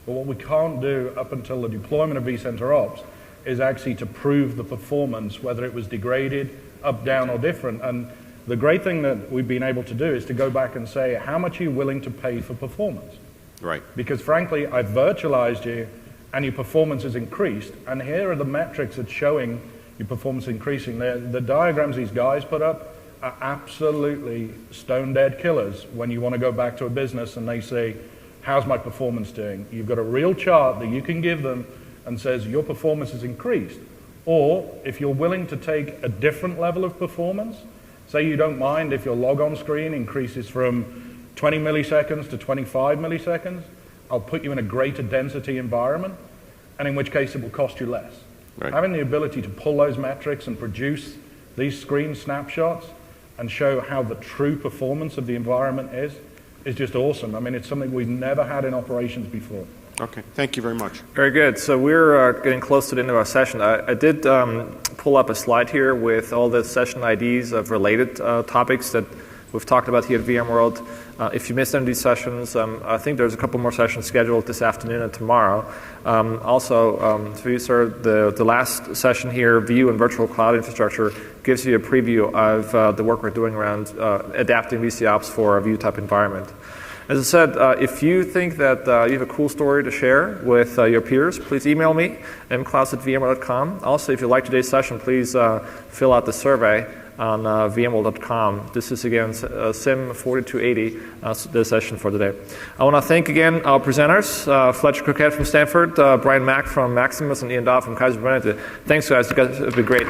But what we can't do up until the deployment of vCenter Ops is actually to prove the performance, whether it was degraded, up, down, or different. And the great thing that we've been able to do is to go back and say, how much are you willing to pay for performance? Right. Because frankly, I've virtualized you, and your performance has increased, and here are the metrics that's showing your performance increasing. The diagrams these guys put up are absolutely stone-dead killers when you want to go back to a business and they say, how's my performance doing? You've got a real chart that you can give them and says, your performance has increased. Or if you're willing to take a different level of performance, say you don't mind if your log-on screen increases from 20 milliseconds to 25 milliseconds, I'll put you in a greater density environment, and in which case it will cost you less. Right. Having the ability to pull those metrics and produce these screen snapshots and show how the true performance of the environment is just awesome. I mean, it's something we've never had in operations before. Okay, thank you very much. Very good. So we're getting close to the end of our session. I did pull up a slide here with all the session IDs of related topics that we've talked about here at VMworld. If you missed any of these sessions, I think there's a couple more sessions scheduled this afternoon and tomorrow. Also, for you, sir, the last session here, View and Virtual Cloud Infrastructure, gives you a preview of the work we're doing around adapting VCOps for a View-type environment. As I said, if you think that you have a cool story to share with your peers, please email me, mklaus@vmworld.com. Also, if you like today's session, please fill out the survey on vmworld.com. This is, again, CIM4280, the session for today. I want to thank again our presenters, Fletcher Croquette from Stanford, Brian Mack from Maximus, and Ian Dodd from Kaiser Permanente. Thanks, guys. You guys have been great.